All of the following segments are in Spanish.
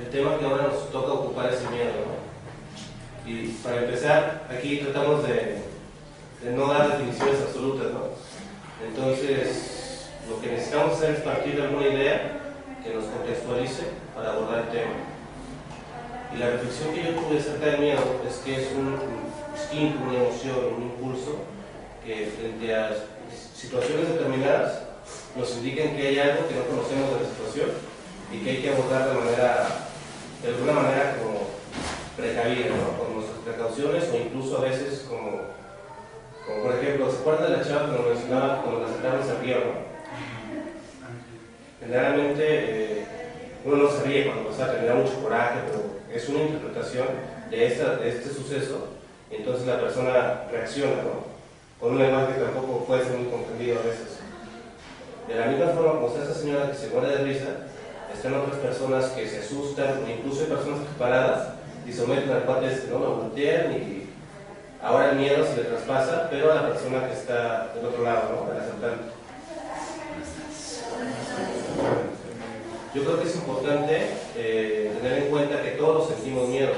el tema que ahora nos toca ocupar es el miedo, ¿no? Y para empezar, aquí tratamos de no dar definiciones absolutas, ¿no? Entonces, lo que necesitamos hacer es partir de alguna idea que nos contextualice para abordar el tema. Y la reflexión que yo tuve acerca del miedo es que es un instinto, una emoción, un impulso que frente a situaciones determinadas nos indican que hay algo que no conocemos de la situación y que hay que abordar de alguna manera como precavida, ¿no? Con nuestras precauciones o incluso a veces como por ejemplo, ¿se acuerdan de la chava que nos mencionaba cuando la sacaron al río, no? Generalmente uno no se ríe cuando pasa, tendrá mucho coraje, pero es una interpretación de este suceso y entonces la persona reacciona, ¿no? Con un lenguaje que tampoco puede ser muy comprendido a veces. De la misma forma, como está esta señora que se muere de risa, están otras personas que se asustan, o incluso hay personas que paradas y someten al cuate este, ¿no? Lo voltean y ahora el miedo se le traspasa, pero a la persona que está del otro lado, ¿no? Al asaltante. Yo creo que es importante tener en cuenta que todos sentimos miedo.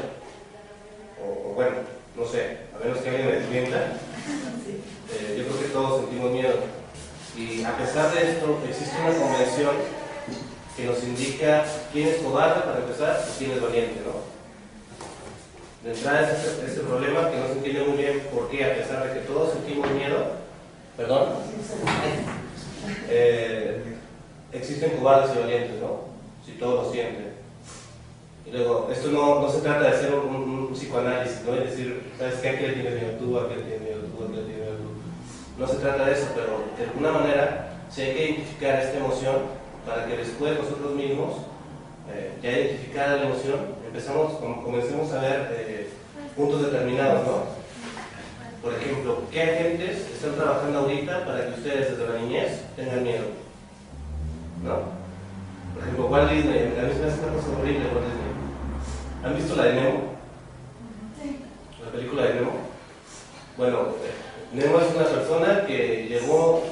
O bueno, no sé, a menos que alguien me desmienta, yo creo que todos sentimos miedo. Y a pesar de esto, existe una convención que nos indica quién es cobarde para empezar y quién es valiente, ¿no? De entrada es este problema que no se entiende muy bien por qué, a pesar de que todos sentimos miedo, perdón, existen cobardes y valientes, ¿no? Si todos lo sienten. Y luego, esto no se trata de hacer un psicoanálisis, ¿no? Es decir, ¿sabes qué? ¿A qué le tienes miedo tú? ¿A qué le tienes miedo tú? ¿A qué le tienes miedo tú? No se trata de eso, pero de alguna manera sí hay que identificar esta emoción para que después nosotros mismos, ya identificada la emoción, comencemos a ver puntos determinados, ¿no? Por ejemplo, ¿qué agentes están trabajando ahorita para que ustedes desde la niñez tengan miedo? ¿No? Por ejemplo, Walt Disney, a mí se me hace una cosa horrible Walt Disney. ¿Han visto la de Nemo? La película de Nemo. Bueno, Nemo es una persona que llegó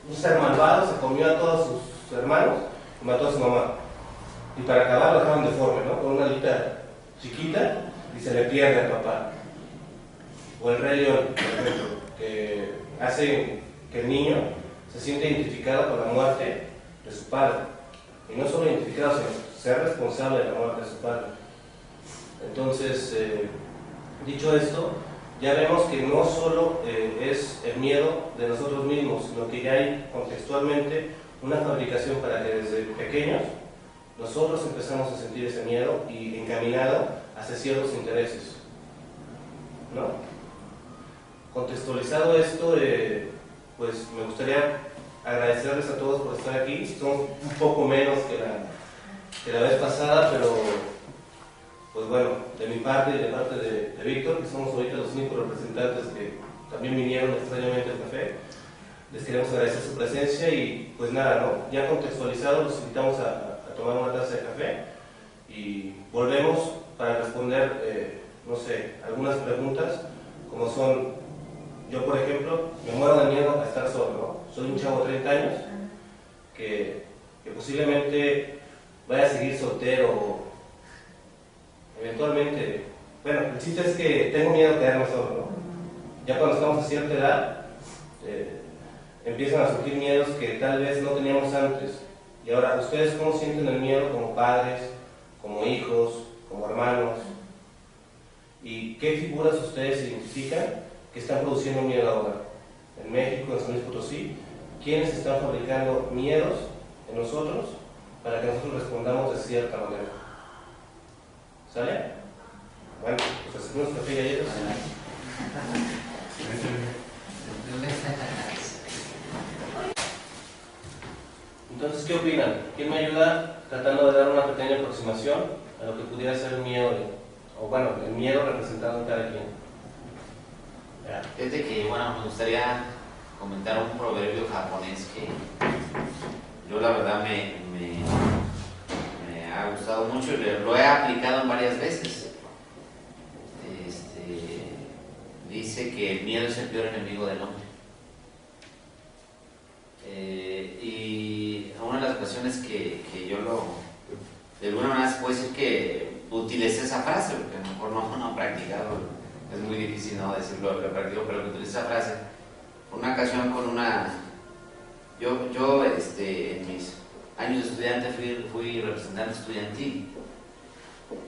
un ser malvado, se comió a todos sus hermanos y mató a su mamá. Y para acabar lo dejaron deforme, ¿no? Con una alita chiquita y se le pierde al papá. O el Rey León, por ejemplo, que hace que el niño se sienta identificado con la muerte de su padre. Y no solo identificado, sino ser responsable de la muerte de su padre. Entonces, dicho esto, ya vemos que no solo es el miedo de nosotros mismos, sino que ya hay contextualmente una fabricación para que desde pequeños nosotros empezamos a sentir ese miedo y encaminado hacia ciertos intereses, ¿no? Contextualizado esto, pues me gustaría agradecerles a todos por estar aquí. Somos un poco menos que la vez pasada, pero pues bueno, de mi parte y de parte de Víctor, que somos ahorita los únicos representantes que también vinieron extrañamente al café, les queremos agradecer su presencia y pues nada, ¿no? Ya contextualizado, los invitamos a tomar una taza de café y volvemos para responder, no sé, algunas preguntas, como son, yo por ejemplo, me muero de miedo a estar solo, ¿no? Soy un chavo de 30 años que posiblemente vaya a seguir soltero. Eventualmente, bueno, el chiste es que tengo miedo de quedarme solo, ¿no? Ya cuando estamos a cierta edad, empiezan a surgir miedos que tal vez no teníamos antes. Y ahora, ¿ustedes cómo sienten el miedo como padres, como hijos, como hermanos? ¿Y qué figuras ustedes identifican que están produciendo miedo ahora? En México, en San Luis Potosí, ¿quiénes están fabricando miedos en nosotros para que nosotros respondamos de cierta manera? ¿Sale? Bueno, pues hacemos café y galletas. Entonces, ¿qué opinan? ¿Quién me ayuda tratando de dar una pequeña aproximación a lo que pudiera ser el miedo? O bueno, el miedo representado en cada quien. Fíjate que, bueno, me gustaría comentar un proverbio japonés que yo la verdad me ha gustado mucho y lo he aplicado en varias veces. Dice que el miedo es el peor enemigo del hombre. Y una de las ocasiones que yo lo de alguna manera se puede decir que utilicé esa frase, porque a lo mejor no he practicado, es muy difícil no decirlo, lo practico, pero que utilicé esa frase. Por una ocasión con una... Yo en mis años de estudiante fui representante estudiantil.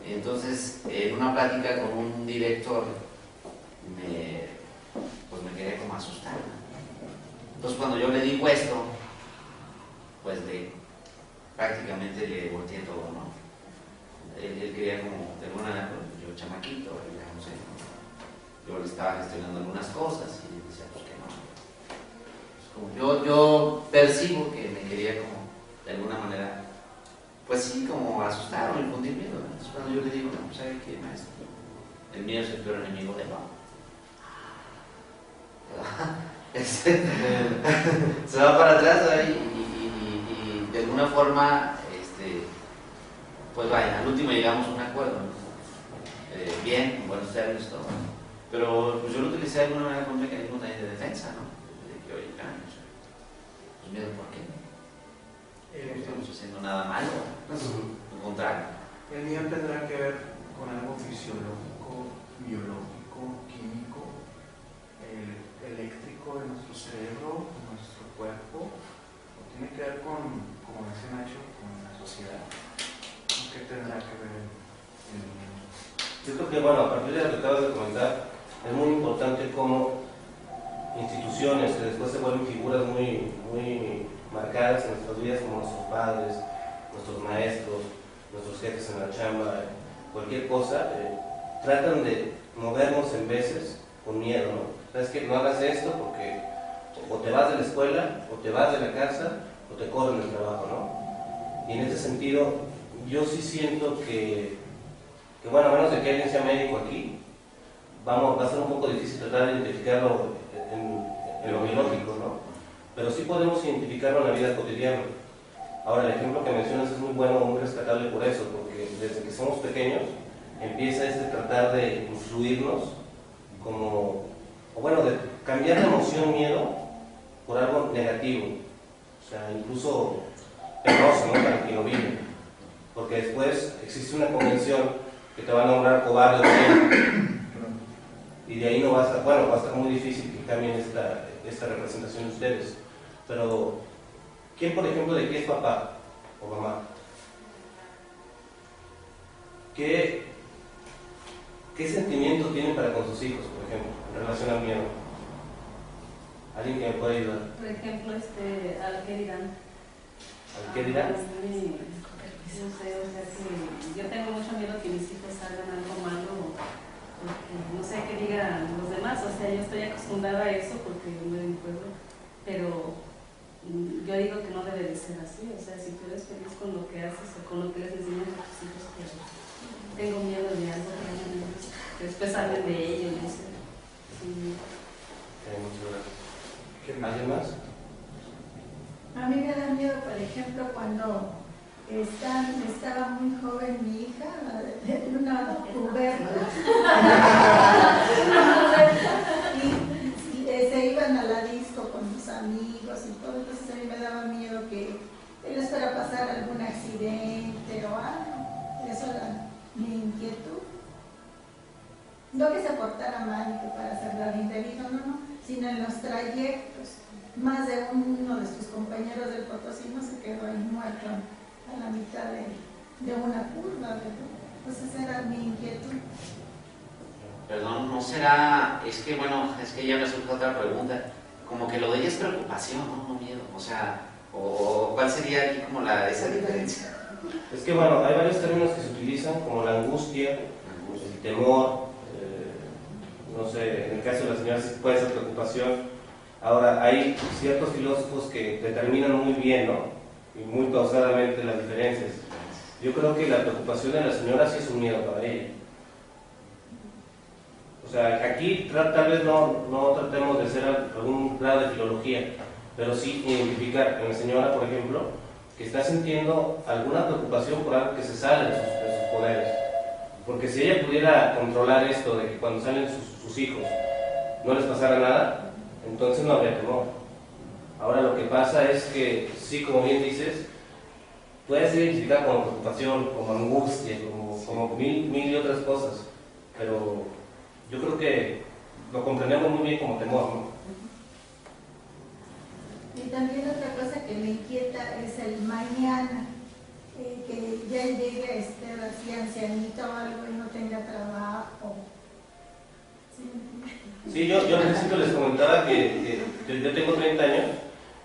Entonces, en una plática con un director, pues me quería como asustar. Entonces, cuando yo le digo esto, pues prácticamente le volteé todo, ¿no? Él quería como, de alguna manera, pues, yo chamaquito, no sé, ¿no? Yo le estaba gestionando algunas cosas y decía, pues que no. Pues, como yo percibo que me quería como, de alguna manera, pues sí, como asustar o infundir miedo, ¿no? Entonces cuando yo le digo, no, ¿sabe qué, maestro? El miedo es el peor enemigo del hombre. Se va para atrás, ¿verdad? Y de alguna forma, pues vaya, al último llegamos a un acuerdo, ¿no? Bien, en buenos términos, todo. Pero pues yo lo utilicé de alguna manera como un mecanismo también de defensa, ¿no? De que, oye, pues miedo, ¿por qué? No estamos haciendo nada malo, al contrario. El miedo tendrá que ver con algo fisiológico, biológico, químico, eléctrico de nuestro cerebro, de nuestro cuerpo, o tiene que ver con, como dice Nacho, con la sociedad. ¿Qué tendrá que ver el miedo? Yo creo que, bueno, a partir de lo que acabas de comentar, es muy importante cómo instituciones que después se vuelven figuras muy marcadas en nuestras vidas, como nuestros padres, nuestros maestros, nuestros jefes en la chamba, cualquier cosa, tratan de movernos en veces con miedo, ¿no? Sabes que no hagas esto porque o te vas de la escuela, o te vas de la casa, o te corren del trabajo, ¿no? Y en ese sentido, yo sí siento que bueno, a menos de que alguien sea médico aquí, va a ser un poco difícil tratar de identificarlo en lo biológico, ¿no? Pero sí podemos identificarlo en la vida cotidiana. Ahora, el ejemplo que mencionas es muy bueno, muy rescatable por eso, porque desde que somos pequeños empieza tratar de influirnos como, o bueno, de cambiar la emoción miedo por algo negativo, o sea, incluso penoso, ¿no? Para quien lo vive, porque después existe una convención que te va a nombrar cobarde o bien, y de ahí no va a estar, bueno, va a estar muy difícil que cambien esta representación de ustedes. Pero, ¿quién, por ejemplo, de qué es papá o mamá? ¿Qué sentimiento tienen para con sus hijos, por ejemplo, en relación al miedo? ¿Alguien que me pueda ayudar? Por ejemplo, ¿al qué dirán? ¿Al qué dirán? No sé, o sea, que yo tengo mucho miedo que mis hijos hagan algo malo, porque no sé qué digan los demás, o sea, yo estoy acostumbrada a eso porque vivo en mi pueblo, pero yo digo que no debe de ser así, o sea, si tú eres feliz con lo que haces o con lo que les enseñas a tus hijos, pues tengo miedo de algo que después hablen de ellos, no sé. Sí. Muchas gracias. ¿Alguien más? A mí me da miedo, por ejemplo, cuando estaba muy joven mi hija, una puberta, y se iban a la disco con sus amigos y todo, entonces a mí me daba miedo que les fuera a pasar algún accidente o algo. Eso era mi inquietud. No que se portara mal y que para hacerlo indebido, no, sino en los trayectos. Más de uno de sus compañeros del Potosino se quedó ahí muerto a la mitad de una curva, entonces era mi inquietud. Perdón, ¿no será? Es que ya me surge otra pregunta. Como que lo de ella es preocupación, no miedo. O sea, o ¿cuál sería aquí como esa diferencia? Es que bueno, hay varios términos que se utilizan, como la angustia, el temor, no sé, en el caso de la señora puede ser preocupación. Ahora, hay ciertos filósofos que determinan muy bien, ¿no? Y muy pausadamente las diferencias. Yo creo que la preocupación de la señora sí es un miedo para ella. O sea, aquí tal vez no tratemos de hacer algún grado de filología, pero sí identificar en la señora, por ejemplo, que está sintiendo alguna preocupación por algo que se sale de sus poderes. Porque si ella pudiera controlar esto de que cuando salen sus hijos no les pasara nada, entonces no habría temor. Ahora lo que pasa es que, sí, como bien dices, puede ser identificada como preocupación, como angustia, como mil y otras cosas, pero yo creo que lo comprendemos muy bien como temor, ¿no? Y también otra cosa que me inquieta es el mañana, que ya llegue a estar así ancianito o algo y no tenga trabajo. Sí, yo al principio les comentaba que yo tengo 30 años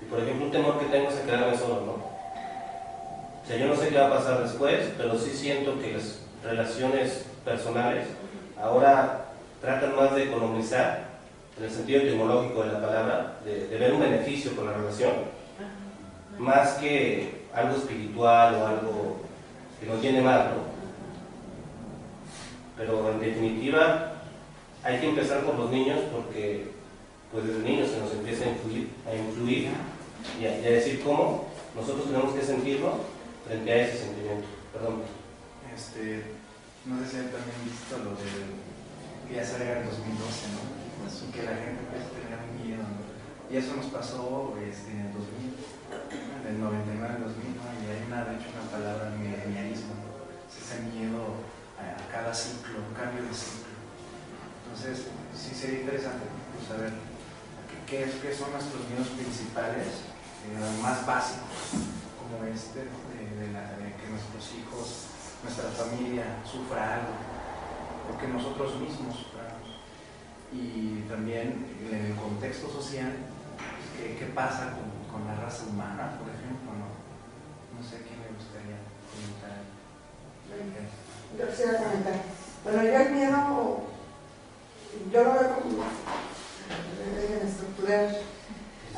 y por ejemplo un temor que tengo es a quedarme solo, ¿no? O sea, yo no sé qué va a pasar después, pero sí siento que las relaciones personales ahora tratan más de economizar, en el sentido etimológico de la palabra, de ver un beneficio con la relación, más que algo espiritual o algo que nos llene más, ¿no? Pero en definitiva hay que empezar por los niños porque pues desde niños se nos empieza a influir y a decir cómo nosotros tenemos que sentirlo frente a ese sentimiento. Perdón. No sé si han también visto lo de que ya salga en 2012, ¿no? Pues, que la gente empieza a tener miedo, ¿no? Y eso nos pasó en el 2000, en el 99, 2000, ¿no? Y hay de hecho una palabra, milenialismo, ¿no? Es ese miedo a cada ciclo, un cambio de ciclo. Entonces, sí sería interesante pues, saber qué son nuestros miedos principales, más básicos, como de que nuestros hijos, nuestra familia sufra algo, o que nosotros mismos suframos. Y también en el contexto social, ¿qué pasa con la raza humana, por ejemplo? No sé quién me gustaría comentar. Yo quisiera comentar. Bueno, yo el miedo, yo lo veo como estructural.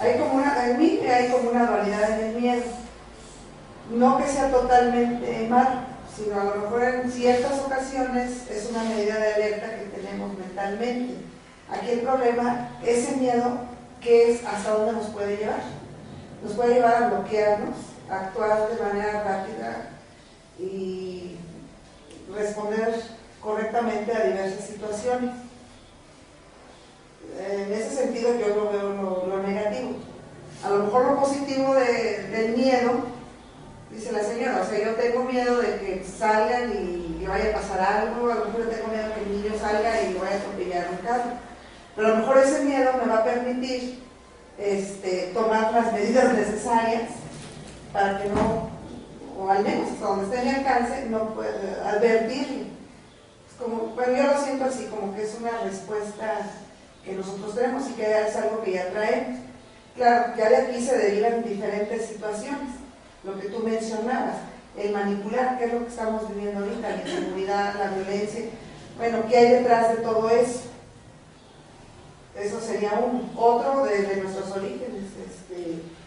En mí hay como una dualidad en el miedo. No que sea totalmente malo, sino a lo mejor en ciertas ocasiones es una medida de alerta que tenemos mentalmente. Aquí el problema, ese miedo, ¿qué es? ¿Hasta dónde nos puede llevar? Nos puede llevar a bloquearnos, a actuar de manera rápida y responder correctamente a diversas situaciones. En ese sentido yo lo veo lo negativo. A lo mejor lo positivo del miedo, dice la señora, o sea, yo tengo miedo de que salgan y le vaya a pasar algo, a lo mejor yo tengo miedo de que el niño salga y le vaya a atropellar un carro, pero a lo mejor ese miedo me va a permitir tomar las medidas necesarias para que no, o al menos hasta donde esté en mi alcance, no pueda advertirle. Es como, bueno, yo lo siento así, como que es una respuesta que nosotros tenemos y que es algo que ya traemos. Claro, ya de aquí se derivan diferentes situaciones. Lo que tú mencionabas, el manipular, que es lo que estamos viviendo ahorita, la inseguridad, la violencia. Bueno, ¿qué hay detrás de todo eso? Eso sería uno. Otro de nuestros orígenes,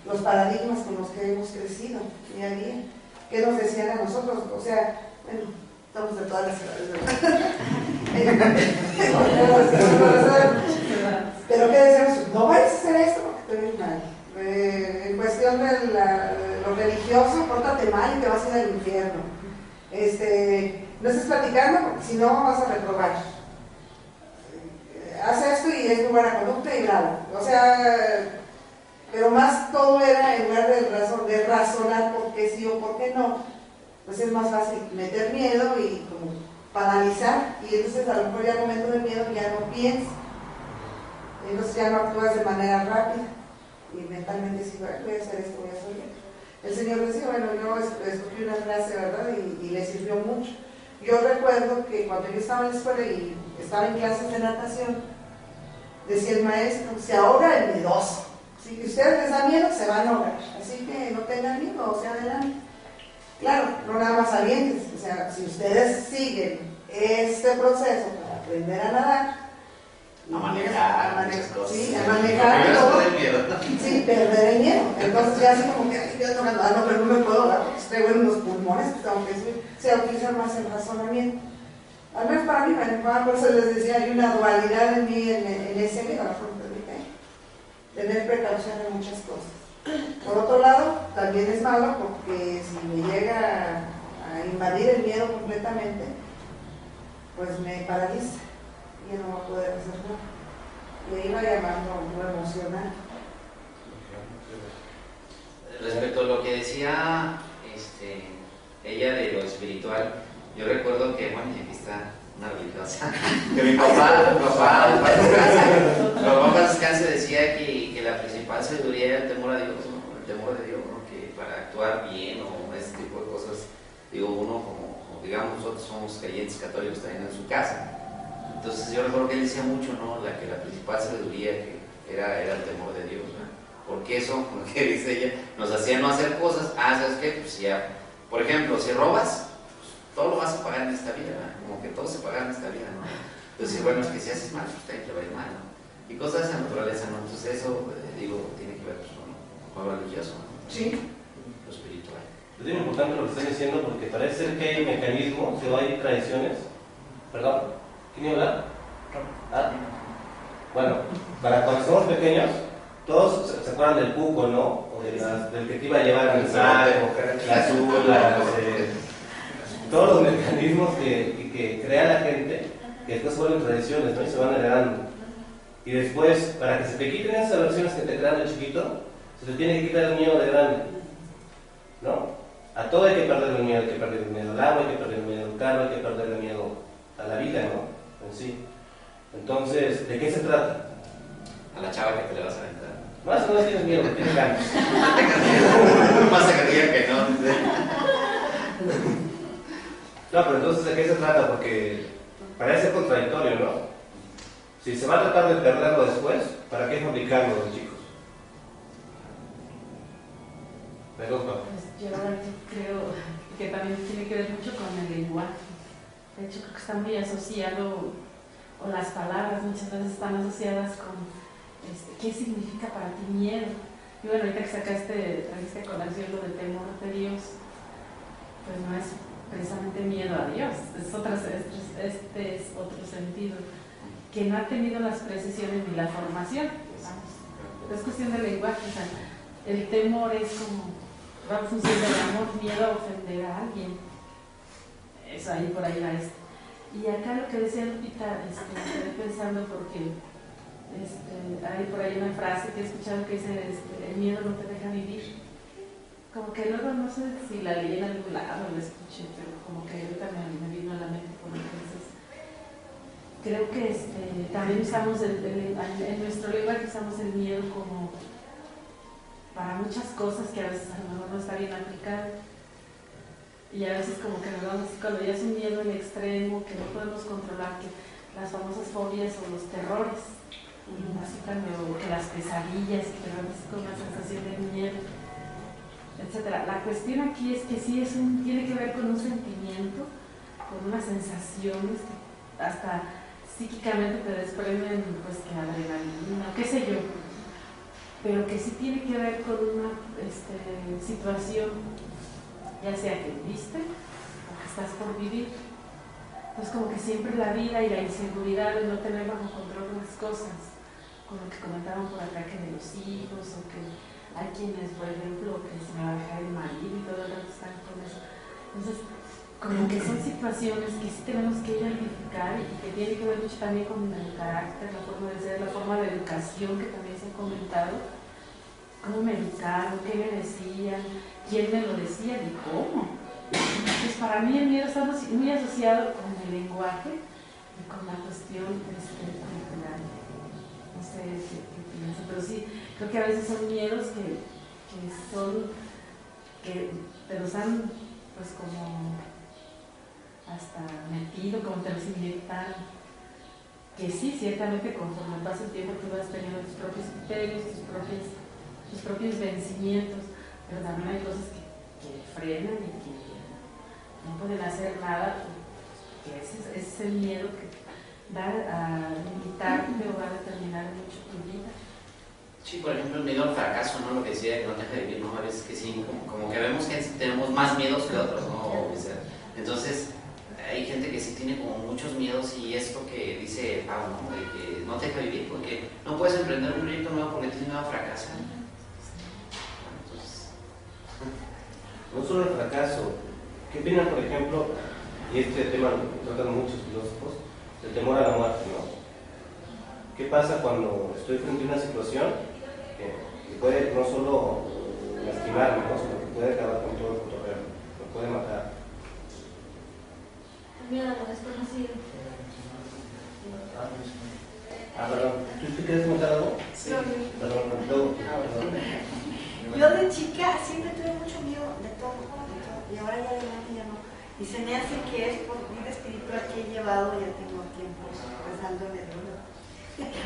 los paradigmas con los que hemos crecido día a día. ¿Qué nos decían a nosotros? O sea, bueno, estamos de todas las edades. Pero ¿qué decíamos? No vayas a hacer esto porque te ves mal. En cuestión de lo religioso, pórtate mal y te vas a ir al infierno. No estés platicando porque si no vas a reprobar. Haz esto y es muy buena conducta y bravo. O sea, pero más todo era en lugar de razonar por qué sí o por qué no, pues es más fácil meter miedo y como paralizar, y entonces a lo mejor ya al momento del miedo ya no piensas, entonces ya no actúas de manera rápida y mentalmente dices, bueno, voy a hacer esto, voy a hacer esto. El Señor decía, bueno, yo escogí una frase, ¿verdad? Y le sirvió mucho. Yo recuerdo que cuando yo estaba en la escuela y estaba en clases de natación, decía el maestro, se ahoga el miedoso. Si ustedes les da miedo, se van a ahogar. Así que no tengan miedo, o sea, adelante. Claro, no nada más salientes. O sea, si ustedes siguen este proceso para aprender a nadar, a manejar, sí, a manejar todo, sí, perder el miedo. Entonces ya así como que yo pero no me puedo ahogar porque traigo en los pulmones, que tengo que subir. Se utiliza más el razonamiento. Al menos para mí, por eso les decía, hay una dualidad en mí en ese miedo, tener precaución en muchas cosas. Por otro lado, también es malo porque si me llega a invadir el miedo completamente, pues me paraliza y ya no voy a poder hacer nada. Y ahí va llamando lo emocional. Respecto a lo que decía ella de lo espiritual, yo recuerdo que, bueno, aquí está una religiosa, que mi papá para descanse decía que la principal sabiduría era el temor a Dios, ¿no? El temor de Dios, ¿no? Que para actuar bien o ese tipo de cosas, digo, uno como digamos nosotros somos creyentes católicos también en su casa, entonces yo recuerdo que él decía mucho, ¿no? Que la principal sabiduría que era el temor de Dios, ¿no? Porque eso, como que dice ella, nos hacía no hacer cosas. ¿Sabes qué? Pues ya, por ejemplo, si robas, pues todo lo vas a pagar en esta vida, ¿no? Como que todo se paga en esta vida, ¿no? Entonces, bueno, es que si haces mal, pues te va a ir mal, ¿no? Y cosas de esa naturaleza, ¿no? Entonces eso, digo, tiene que ver pues, con lo religioso, ¿no? Sí. Lo espiritual. Es bien importante lo que están diciendo porque parece ser que hay mecanismos, o hay tradiciones. Perdón, ¿quién iba a hablar? Ah. Bueno, para cuando somos pequeños, todos se acuerdan del cuco, ¿no? O del que te iba a llevar el mensaje, las ulas, todos los mecanismos que crea la gente, que después se vuelven tradiciones, ¿no? Y se van heredando. Y después, para que se te quiten esas versiones que te crean de chiquito, se te tiene que quitar el miedo de grande, ¿no? A todo hay que perder el miedo, hay que perder el miedo al agua, hay que perder el miedo al carro, hay que perder el miedo a la vida, ¿no? En sí. Entonces, ¿de qué se trata? A la chava que te le vas a aventar. No, eso no tienes miedo, tienes ganas. No tengas miedo. Más que diga que no. No, pero entonces, ¿de qué se trata? Porque parece contradictorio, ¿no? Si se va a tratar de perderlo después, ¿para qué fabricarlo los chicos? Perdón, papá. Pues yo creo que también tiene que ver mucho con el lenguaje. De hecho, creo que está muy asociado, o las palabras muchas veces están asociadas con qué significa para ti miedo. Y bueno, ahorita que trajiste a colación lo del temor de Dios, pues no es precisamente miedo a Dios, este es otro sentido, que no ha tenido las precisiones ni la formación. Es cuestión de lenguaje, o sea, el temor es como, va en función del amor, miedo a ofender a alguien. Eso ahí por ahí va esto. Y acá lo que decía Lupita, estoy pensando porque hay por ahí una frase que he escuchado que dice, el miedo no te deja vivir. Como que luego no sé si la leí en algún lado o la escuché, pero como que ahorita me vino a la mente por entonces. Creo que también usamos en nuestro lenguaje usamos el miedo como para muchas cosas que a veces a lo mejor no está bien aplicado. Y a veces como que nos vamos así, cuando ya es un miedo en extremo, que no podemos controlar, que las famosas fobias o los terrores, así cuando que las pesadillas, que tenemos con una sensación de miedo, etcétera. La cuestión aquí es que sí tiene que ver con un sentimiento, con unas sensaciones que hasta psíquicamente te desprenden, pues, que adrenalina, qué sé yo, pero que sí tiene que ver con una situación, ya sea que viviste o que estás por vivir. Entonces como que siempre la vida y la inseguridad de no tener bajo control las cosas, con lo que comentaban por acá que de los hijos, o que hay quienes, por ejemplo, que se me va a dejar el marido y todo el rato están con eso. Entonces como que son situaciones que sí tenemos que identificar y que tiene que ver mucho también con el carácter, la forma de ser, la forma de educación que también se ha comentado. ¿Cómo me educaron? ¿Qué me decían? ¿Quién me lo decía? ¿Y cómo? Pues para mí el miedo está muy asociado con el lenguaje y con la cuestión cultural. No sé qué pienso, pero sí, creo que a veces son miedos que te los han pues como hasta metido, como te los inyectaron. Que sí, ciertamente conforme pasa el tiempo tú vas teniendo tus propios criterios, tus propios vencimientos, pero también hay cosas que frenan y que no pueden hacer nada, que ese es el miedo que va a limitarte o va a determinar mucho tu vida. Sí, por ejemplo, el miedo al fracaso, ¿no? Lo que decía que no te deja vivir, ¿no? A veces que sí, como que vemos que tenemos más miedos que otros, ¿no? Entonces, hay gente que sí tiene como muchos miedos y esto que dice Pablo, ¿no? De que no te deja vivir porque no puedes emprender un proyecto nuevo porque tienes miedo a fracasar. No solo el fracaso. ¿Qué opinan, por ejemplo, y este tema lo tratan muchos filósofos, el temor a la muerte, ¿no? ¿Qué pasa cuando estoy frente a una situación que puede no solo lastimarme, ¿no? Sino que puede acabar con todo el cotorreo? puede matar. El miedo a lo desconocido. Perdón, ¿tú quieres comentar algo? Sí. Perdón, luego. Yo de chica siempre tuve mucho miedo de todo, y ahora ya de grande ya no. Y se me hace que es por vida espiritual que he llevado, ya tengo tiempo rezándome de uno.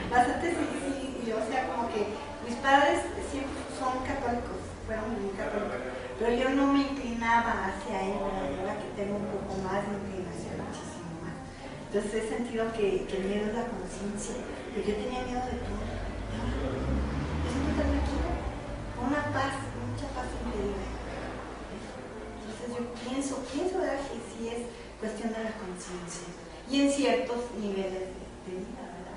Bastante sí, o sea, como que mis padres siempre son católicos, fueron muy católicos, pero yo no me inclinaba hacia él, ahora que tengo un poco más de inclinación, muchísimo más. Entonces he sentido que el miedo es la conciencia, que yo tenía miedo de todo. Yo siempre estaba tranquila, con una paz, mucha paz increíble. Entonces yo pienso ¿verdad? Que sí es cuestión de la conciencia y en ciertos niveles de vida, ¿verdad?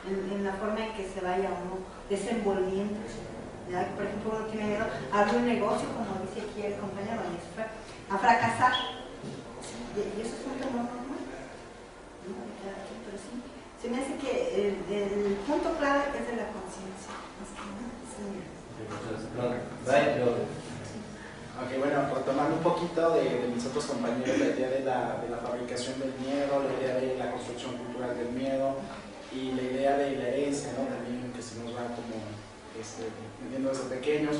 En la forma en que se vaya uno desenvolviendo, ¿verdad? Por ejemplo, uno tiene miedo a abrir un negocio, como dice aquí el compañero, a fracasar, ¿sí? Y eso es un temor normal, ¿no? Pero sí, se me hace que el punto clave es de la conciencia, más que nada, sí. Ok, bueno, retomando un poquito de mis otros compañeros, la idea de la fabricación del miedo, la idea de la construcción cultural del miedo y la idea de la herencia, ¿no? También que se nos va como viendo desde pequeños.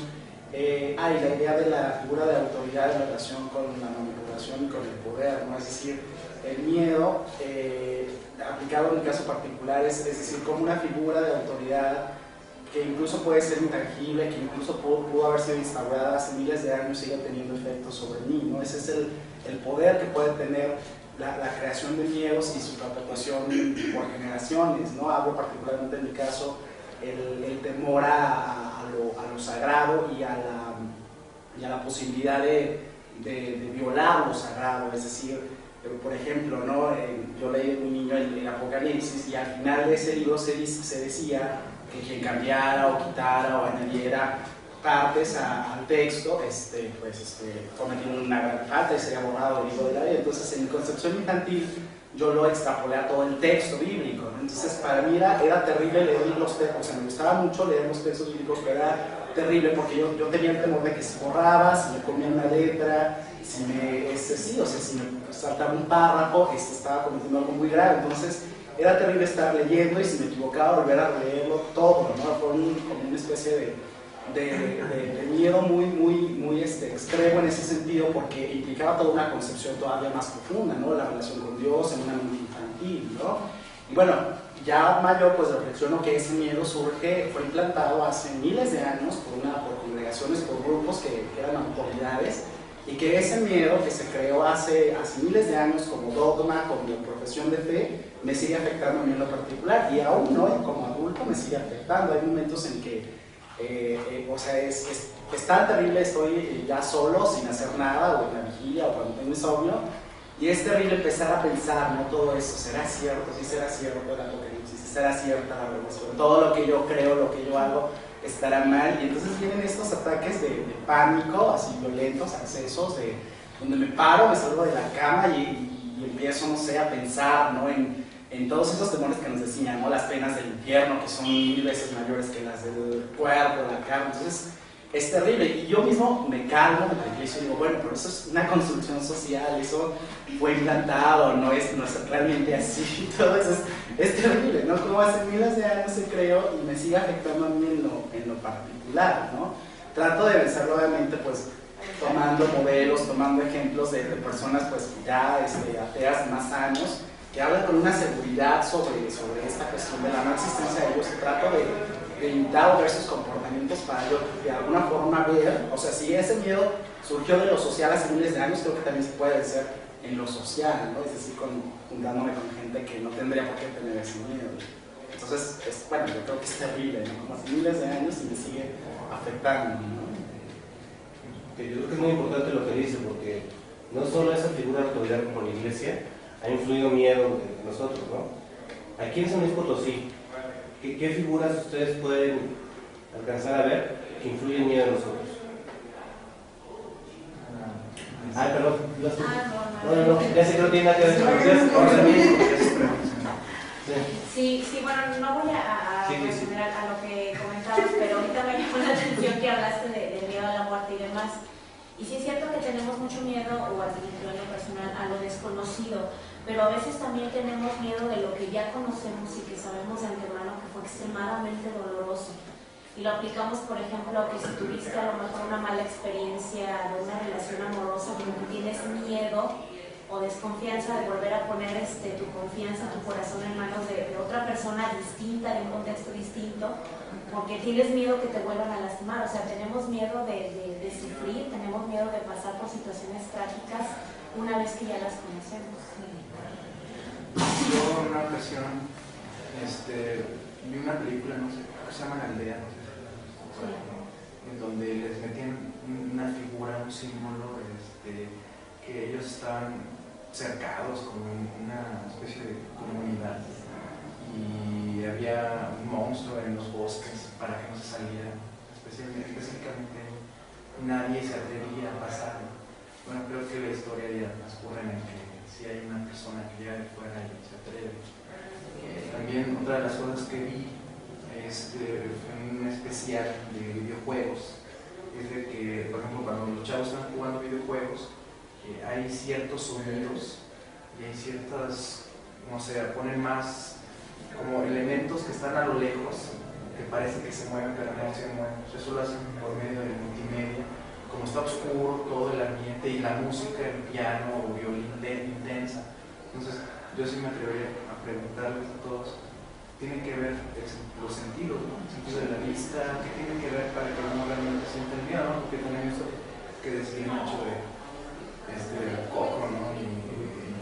Y la idea de la figura de autoridad en relación con la manipulación y con el poder, ¿no? Es decir, el miedo, aplicado en el caso particular, es decir, como una figura de autoridad que incluso puede ser intangible, que incluso pudo haber sido instaurada hace miles de años y sigue teniendo efectos sobre mí, ¿no? Ese es el poder que puede tener la creación de miedos y su perpetuación por generaciones, ¿no? Hablo particularmente en mi caso el temor a lo sagrado y a la posibilidad de violar lo sagrado, es decir, por ejemplo, ¿no? Yo leí de un niño el Apocalipsis y al final de ese libro se decía que quien cambiara o quitara o añadiera partes al texto, cometiendo una gran falta y sería borrado el libro de la vida. Entonces, en mi concepción infantil, yo lo extrapolé a todo el texto bíblico, ¿no? Entonces, para mí era terrible leer los textos, o sea, me gustaba mucho leer los textos bíblicos, pero era terrible porque yo tenía el temor de que se borraba, si me comía una letra, si me saltaba un párrafo, estaba cometiendo algo muy grave. Entonces, era terrible estar leyendo y si me equivocaba volver a leerlo todo, ¿no? Fue como una especie de miedo muy extremo en ese sentido, porque implicaba toda una concepción todavía más profunda, ¿no? La relación con Dios en una mente infantil, ¿no? Y bueno, ya mayor pues reflexiono que ese miedo fue implantado hace miles de años por congregaciones, por grupos que eran autoridades, y que ese miedo que se creó hace miles de años como dogma, como profesión de fe, me sigue afectando a mí en lo particular, y aún hoy como adulto me sigue afectando. Hay momentos en que es tan terrible, estoy ya solo, sin hacer nada, o en la vigilia, o cuando tengo insomnio, y es terrible empezar a pensar, ¿no? Todo eso, ¿será cierto? ¿Sí será cierto el Apocalipsis? ¿Sí será cierta la revelación? Todo lo que yo creo, lo que yo hago, estará mal, y entonces vienen estos ataques de pánico, así violentos, accesos, donde me paro, me salgo de la cama y empiezo, no sé, a pensar, ¿no? En todos esos temores que nos decían, ¿no? Las penas del infierno, que son 1000 veces mayores que las del cuerpo, la carne. Entonces es terrible, y yo mismo me calmo, me tranquilizo y digo, bueno, pero eso es una construcción social, eso fue implantado, no es realmente así. Todo eso es terrible, ¿no? Como hace miles de años se creó y me sigue afectando a mí en lo particular, ¿no? Trato de vencerlo, obviamente, pues tomando modelos, tomando ejemplos de personas pues ya ateas de más años, que hablan con una seguridad sobre esta cuestión de la no existencia de Dios, y trato de imitar o ver sus comportamientos para yo de alguna forma ver, o sea, si ese miedo surgió de lo social hace miles de años, creo que también se puede vencer en lo social, ¿no? Es decir, juntándome con gente que no tendría por qué tener ese miedo. Entonces, bueno, yo creo que es terrible, ¿no? Como hace miles de años y me sigue afectando, ¿no? Yo creo que es muy importante lo que dice, porque no solo esa figura de autoridad como la iglesia ha influido miedo en nosotros, ¿no? Aquí en San Luis Potosí, ¿qué figuras ustedes pueden alcanzar a ver que influyen miedo en nosotros? Perdón. No, ya sé que no tiene nada que ver con ustedes. Sí, bueno, no voy a responder a lo que comentabas, pero ahorita me llamó la atención que hablaste del miedo a la muerte y demás. Y sí es cierto que tenemos mucho miedo, o al menos en lo personal, a lo desconocido, pero a veces también tenemos miedo de lo que ya conocemos y que sabemos de antemano que fue extremadamente doloroso. Y lo aplicamos, por ejemplo, que si tuviste a lo mejor una mala experiencia de una relación amorosa, como que tienes miedo o desconfianza de volver a poner tu confianza, tu corazón en manos de otra persona distinta, de un contexto distinto, porque tienes miedo que te vuelvan a lastimar. O sea, tenemos miedo de sufrir, tenemos miedo de pasar por situaciones trágicas una vez que ya las conocemos. Yo en una ocasión vi una película, no sé, que se llama La Aldea, no sé, en donde les metían una figura, un símbolo, que ellos estaban cercados como en una especie de comunidad y había un monstruo en los bosques para que no se saliera, específicamente nadie se atrevía a pasar. Bueno, creo que la historia ya transcurre en el que si hay una persona que llega de fuera y se atreve. También otra de las cosas que vi en un especial de videojuegos es de que, por ejemplo, cuando los chavos están jugando videojuegos, hay ciertos sonidos y hay ciertas, no sé, ponen más como elementos que están a lo lejos, que parece que se mueven pero no se mueven. Eso lo hacen por medio de multimedia. Como está oscuro todo el ambiente y la música, el piano o violín intensa. Entonces yo sí me atrevería a preguntarles a todos, ¿tienen que ver los sentidos, ¿no? El sentido de la vista, ¿qué tienen que ver para que uno realmente sienta el miedo, ¿no? Porque también eso que decía Nacho de Coco, ¿no? Y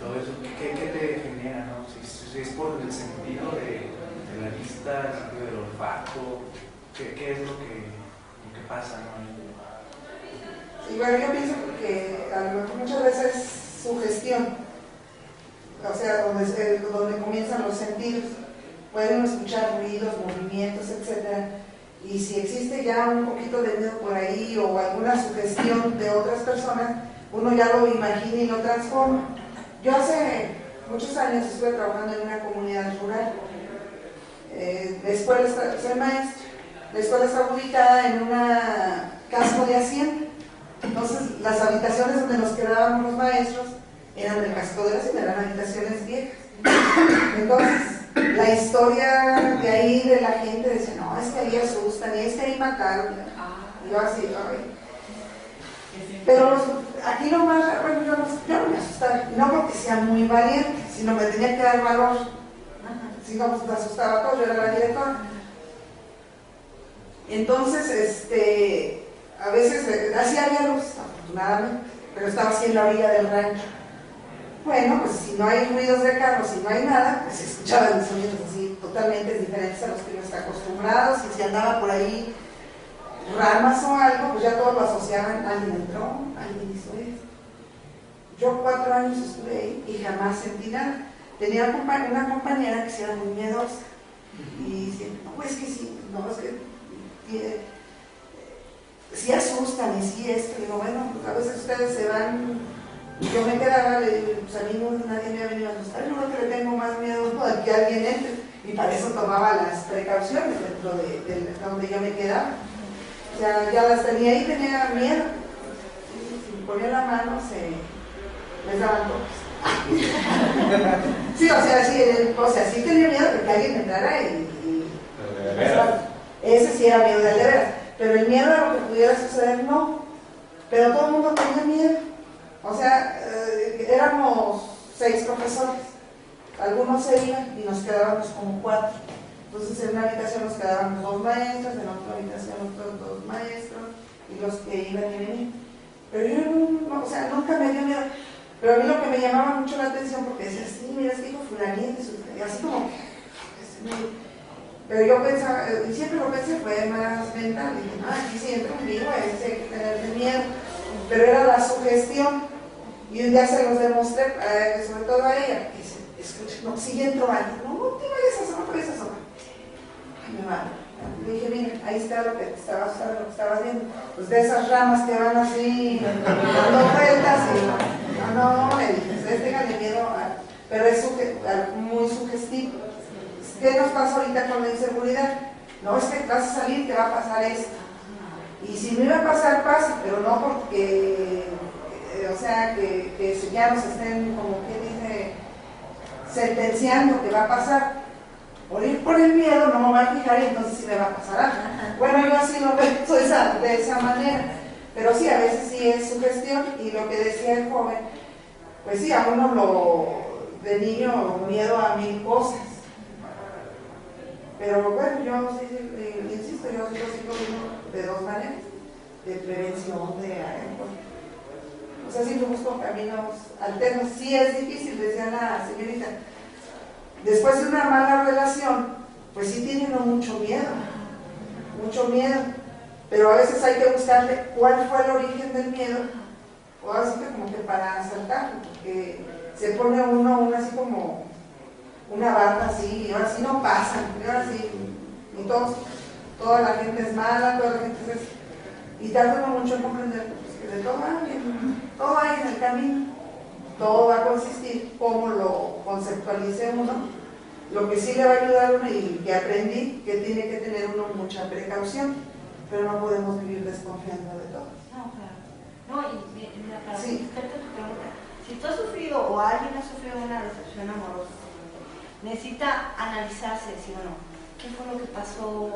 todo eso, ¿qué te genera, ¿no? Si es por el sentido de la vista, el sentido del olfato, ¿qué es lo que pasa, ¿no? Y bueno, yo pienso que a lo mejor muchas veces es sugestión, o sea, donde comienzan los sentidos, pueden escuchar ruidos, movimientos, etc. Y si existe ya un poquito de miedo por ahí o alguna sugestión de otras personas, uno ya lo imagina y lo transforma. Yo hace muchos años estuve trabajando en una comunidad rural. Soy maestro. La escuela está ubicada en una casco de hacienda. Entonces, las habitaciones donde nos quedábamos los maestros eran del casco de la hacienda, eran habitaciones viejas. Entonces, la historia de ahí de la gente decía, no, es que ahí asustan, y es que ahí mataron. Y yo así, ay. Pero aquí lo más, bueno, yo no me asustaba, no porque sea muy valiente, sino me tenía que dar valor. Si no, pues me asustaba a todos, yo era la directora. Entonces, a veces, así había luz, afortunadamente, pero estaba así en la orilla del rancho. Bueno, pues si no hay ruidos de carro, si no hay nada, pues se escuchaban sonidos así totalmente diferentes a los que uno está acostumbrados, y si andaba por ahí ramas o algo, pues ya todos lo asociaban, alguien entró, alguien hizo esto. Yo 4 años estuve ahí y jamás sentí nada. Tenía una compañera que se era muy miedosa y decía, no, es que sí, no, es que sí asustan y sí esto. Y digo, bueno, pues a veces ustedes se van, yo me quedaba, le digo, pues a mí nadie me ha venido a asustar, yo creo que le tengo más miedo de que alguien entre, y para eso tomaba las precauciones dentro de donde yo me quedaba. O sea, ya las tenía ahí, tenía miedo. Si me ponía la mano, les daban toques. Sí, o sea, sí tenía miedo de que alguien entrara ese sí era miedo de veras. Pero el miedo a lo que pudiera suceder, no. Pero todo el mundo tenía miedo. O sea, éramos 6 profesores. Algunos se iban y nos quedábamos como 4. Entonces en una habitación nos quedábamos 2 maestros, en otra habitación otros 2 maestros, y los que iban y venían. Pero yo no, o sea, nunca me dio miedo. Pero a mí lo que me llamaba mucho la atención, porque decía, sí, mira, es que dijo fulanito, y así como que... Pero yo pensaba, y siempre lo pensé, fue más mental, dije, no, aquí si entra un vivo, hay que tenerle miedo. Pero era la sugestión, y un día se los demostré, sobre todo a ella, que dice, escucha, no, si entro alguien, no te vayas a asomar, no te vayas a asomar. Ay, me va. Le dije, mira, ahí está lo que estabas viendo, pues de esas ramas que van así, dando vueltas, y no, le dije, ténganle miedo, pero es muy sugestivo. ¿Qué nos pasa ahorita con la inseguridad? No, es que vas a salir, te va a pasar esto. Y si me iba a pasar, pasa, pero no porque, o sea, que ya nos estén, como que dice, sentenciando que va a pasar. Por ir por el miedo no me voy a fijar y entonces sí me va a pasar algo. Bueno, yo así lo veo de esa manera. Pero sí, a veces sí es sugestión y lo que decía el joven, pues sí, a uno de niño miedo a 1000 cosas. Pero bueno, yo sí, insisto, yo sí lo sigo viendo de dos maneras, de prevención, o sea, sí yo busco caminos alternos. Sí es difícil, decía la señorita, después de una mala relación, pues sí tiene uno mucho miedo, pero a veces hay que buscarle cuál fue el origen del miedo, o así que como que para saltarlo, porque se pone uno así como una barra así, y ahora sí no pasan, y ahora sí, y toda la gente es mala, toda la gente es... Y tarda mucho en comprender pues, que de todo hay en el camino, todo va a consistir cómo lo conceptualice uno. Lo que sí le va a ayudar a uno y que aprendí, que tiene que tener uno mucha precaución, pero no podemos vivir desconfiando de todo. No, claro. No, y mira, para sí. contestarte tu pregunta, si tú has sufrido o alguien ha sufrido una decepción amorosa, necesita analizarse, decir, bueno, ¿qué fue lo que pasó?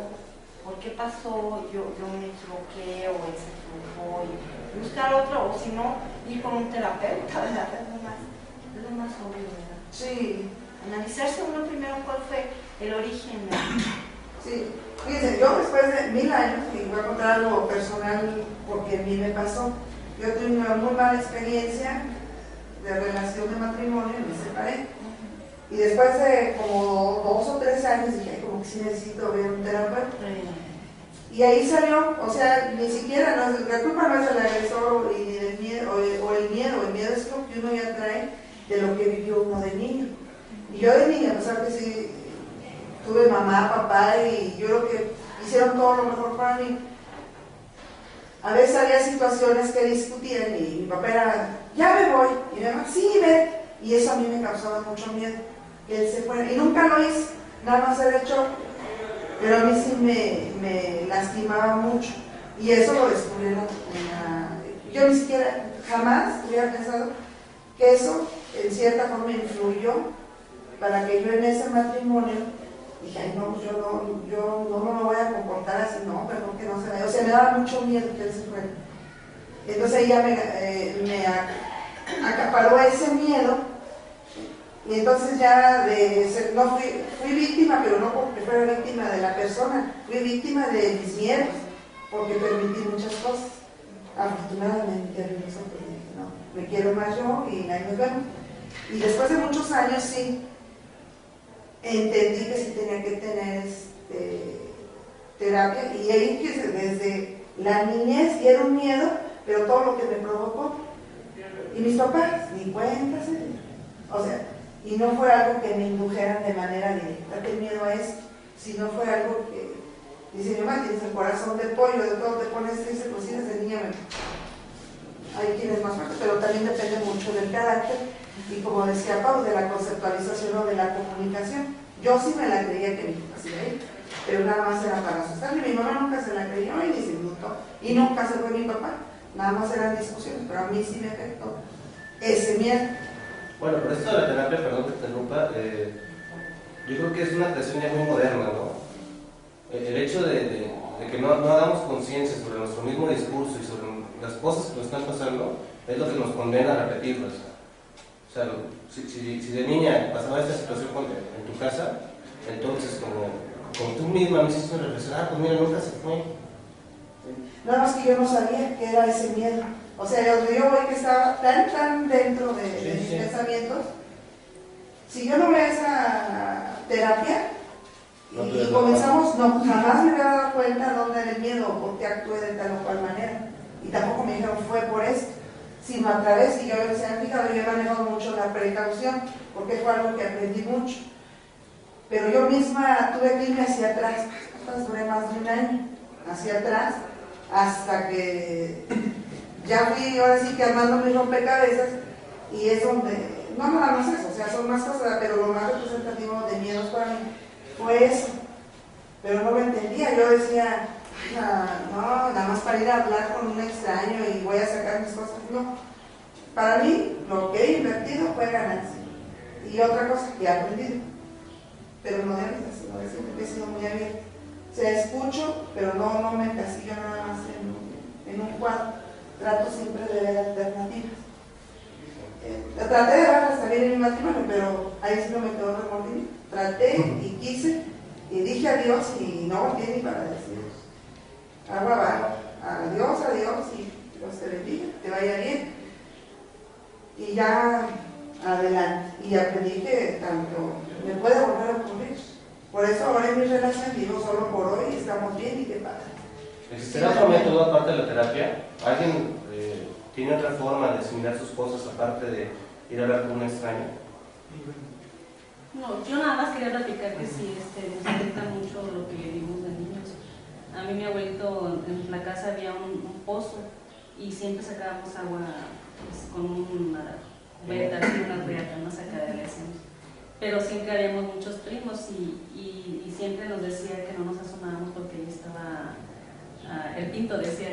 ¿Por qué pasó? Yo me equivoqué o él se equivocó, y buscar otro, o si no, ir con un terapeuta, ¿verdad? Es lo más obvio, ¿verdad? Sí. Analizarse uno primero cuál fue el origen. Sí, fíjense, yo después de 1000 años, y voy a contar algo personal porque a mí me pasó, yo tuve una muy mala experiencia de relación de matrimonio y me separé. Y después de como 2 o 3 años dije, como que sí necesito ver un terapeuta. Y ahí salió, o sea, ni siquiera, la culpa no es del agresor y del miedo, o el miedo es lo que uno ya trae de lo que vivió uno de niño. Y yo de niña, a pesar que sí tuve mamá, papá, y yo creo que hicieron todo lo mejor para mí, a veces había situaciones que discutían y mi papá era, ya me voy, y mi mamá, sí, ve, y eso a mí me causaba mucho miedo, que él se fuera, y nunca lo hice, nada más era el shock, pero a mí sí me lastimaba mucho, y eso lo descubrí yo ni siquiera, jamás hubiera pensado que eso en cierta forma influyó para que yo en ese matrimonio dije, ay no, yo no me voy a comportar así, no, perdón que no se vaya, o sea, me daba mucho miedo que él se fuera. Entonces ella me acaparó ese miedo, y entonces ya no fui víctima, pero no porque fuera víctima de la persona, fui víctima de mis miedos, porque permití muchas cosas. Afortunadamente, no, me quiero más yo y ahí nos vemos. Y después de muchos años sí entendí que sí tenía que tener terapia, y ahí que desde la niñez, y era un miedo, pero todo lo que me provocó. Y mis papás, ni cuenta se dieron. O sea, y no fue algo que me indujeran de manera directa, qué miedo a esto, sino fue algo que, dice mi mamá, tienes el corazón de pollo, de todo te pones triste, pues sí, desde niña hay quienes más fuertes, pero también depende mucho del carácter, y como decía Pau, de la conceptualización o de la comunicación. Yo sí me la creía que mi papá se iba a ir, pero nada más era para asustarme. Mi mamá nunca se la creyó y ni se inmutó, y nunca se fue mi papá, nada más eran discusiones, pero a mí sí me afectó ese miedo. Bueno, pero esto de la terapia, perdón que te interrumpa, yo creo que es una creación ya muy moderna, ¿no? El hecho de que no hagamos conciencia sobre nuestro mismo discurso y sobre las cosas que nos están pasando es lo que nos condena a repetirlas. O sea, si de niña pasaba esta situación en tu casa, entonces como tú misma me hiciste reflexionar, pues mira, nunca se fue. Nada más que yo no sabía que era ese miedo. O sea, yo voy que estaba tan dentro de mis pensamientos. Si yo no veo esa terapia y comenzamos, jamás me había dado cuenta dónde era el miedo o por qué actué de tal o cual manera. Y tampoco me dijeron fue por esto, sino a través, y yo se han fijado, yo he manejado mucho la precaución, porque fue algo que aprendí mucho. Pero yo misma tuve que irme hacia atrás, duré más de un año, hacia atrás, hasta que ya fui ahora sí que armando mis rompecabezas, y es donde, no nada más eso, o sea, son más cosas, pero lo más representativo de miedos para mí fue eso. Pero no lo entendía, yo decía, hija, no, nada más para ir a hablar con un extraño y voy a sacar mis cosas, no. Para mí, lo que he invertido fue ganancia. Y otra cosa que he aprendido, pero no de ahorita, sino de siempre, que he sido muy abierta. O sea, escucho, pero no me encasillo nada más en un cuadro. Trato siempre de ver alternativas. Traté de verlas también en mi matrimonio, pero ahí sí no me quedó remordimiento. Traté y quise y dije adiós y no volteé ni para decir agua va, adiós y Dios te bendiga, te vaya bien. Y ya adelante. Y aprendí que tanto me puede volver a ocurrir. Por eso ahora en mi relación vivo solo por hoy, estamos bien y qué padre. ¿Existirá otro método aparte de la terapia? ¿Alguien tiene otra forma de asimilar sus cosas aparte de ir a hablar con un extraño? No, yo nada más quería platicar que sí, nos afecta mucho lo que vivimos de niños. A mí, mi abuelito, en la casa había un pozo y siempre sacábamos agua pues, con una cubeta, una reata, ¿no? Sacada de la esencia. Pero siempre habíamos muchos primos y siempre nos decía que no nos asomáramos porque ahí estaba, el pinto decía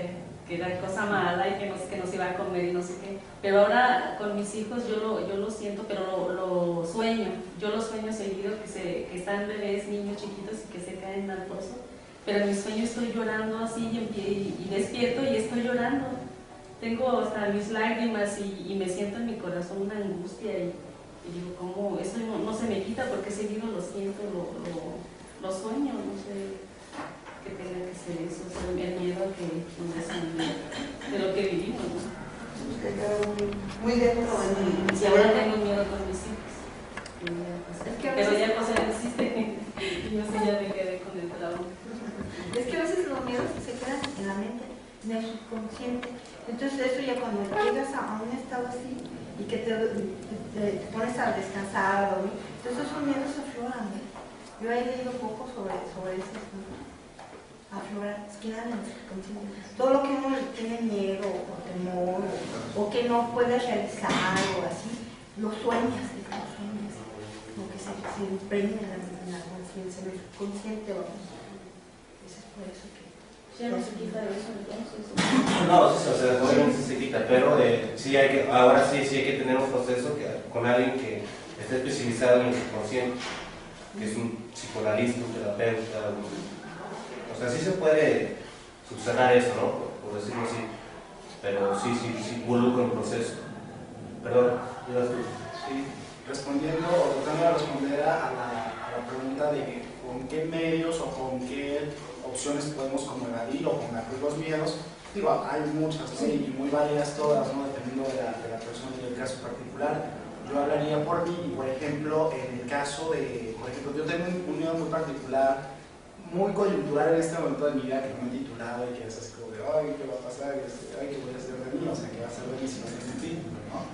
que era cosa mala y que nos iba a comer y no sé qué. Pero ahora con mis hijos yo lo siento, pero lo sueño. Yo lo sueño seguido, que están bebés, niños chiquitos y que se caen al pozo. Pero en mi sueño estoy llorando así y despierto y estoy llorando. Tengo hasta mis lágrimas y me siento en mi corazón una angustia y digo, ¿cómo? Eso no se me quita porque seguido lo siento, lo sueño, no sé que tenga que ser eso, o sea, el miedo que nos de lo que vivimos, ¿no? Que quedó muy dentro de mí. Y ahora tengo miedo con mis hijos. Pero ya no se existe y no sé, ya me quedé con el trauma. Es que a veces los miedos se quedan en la mente, en el subconsciente. Entonces eso ya cuando llegas a un estado así y que te pones a descansar, a dormir, entonces esos miedos afloran. Yo he leído poco sobre eso, ¿no? Afloran, se quedan en el subconsciente. Todo lo que uno tiene miedo o temor o que no puedes realizar o así, lo sueñas, lo que se impregna en la conciencia, en el subconsciente, vamos. Eso es por eso que ya no se quita eso entonces. No, sí, o sea, obviamente sí se quita, pero sí ahora sí hay que tener un proceso con alguien que esté especializado en el subconsciente, que es un psicoanalista, un terapeuta, o sea, sí se puede subsanar eso, ¿no? Por decirlo así, pero sí involucra un proceso. Perdón, ibas tú. Sí, respondiendo o tratando de responder a la pregunta de con qué medios o con qué opciones podemos como evadir o combatir los miedos. Digo, hay muchas, ¿no? Y muy válidas todas, ¿no? Dependiendo de la persona y del caso particular. Yo hablaría por mí, y por ejemplo, en el caso de, por ejemplo, yo tengo un miedo muy particular, muy coyuntural en este momento de mi vida, que no he titulado y que es así como de, ay, ¿qué va a pasar? Ay, ¿qué voy a hacer de mí? O sea, ¿qué va a ser de mí si no tengo un título, ¿no?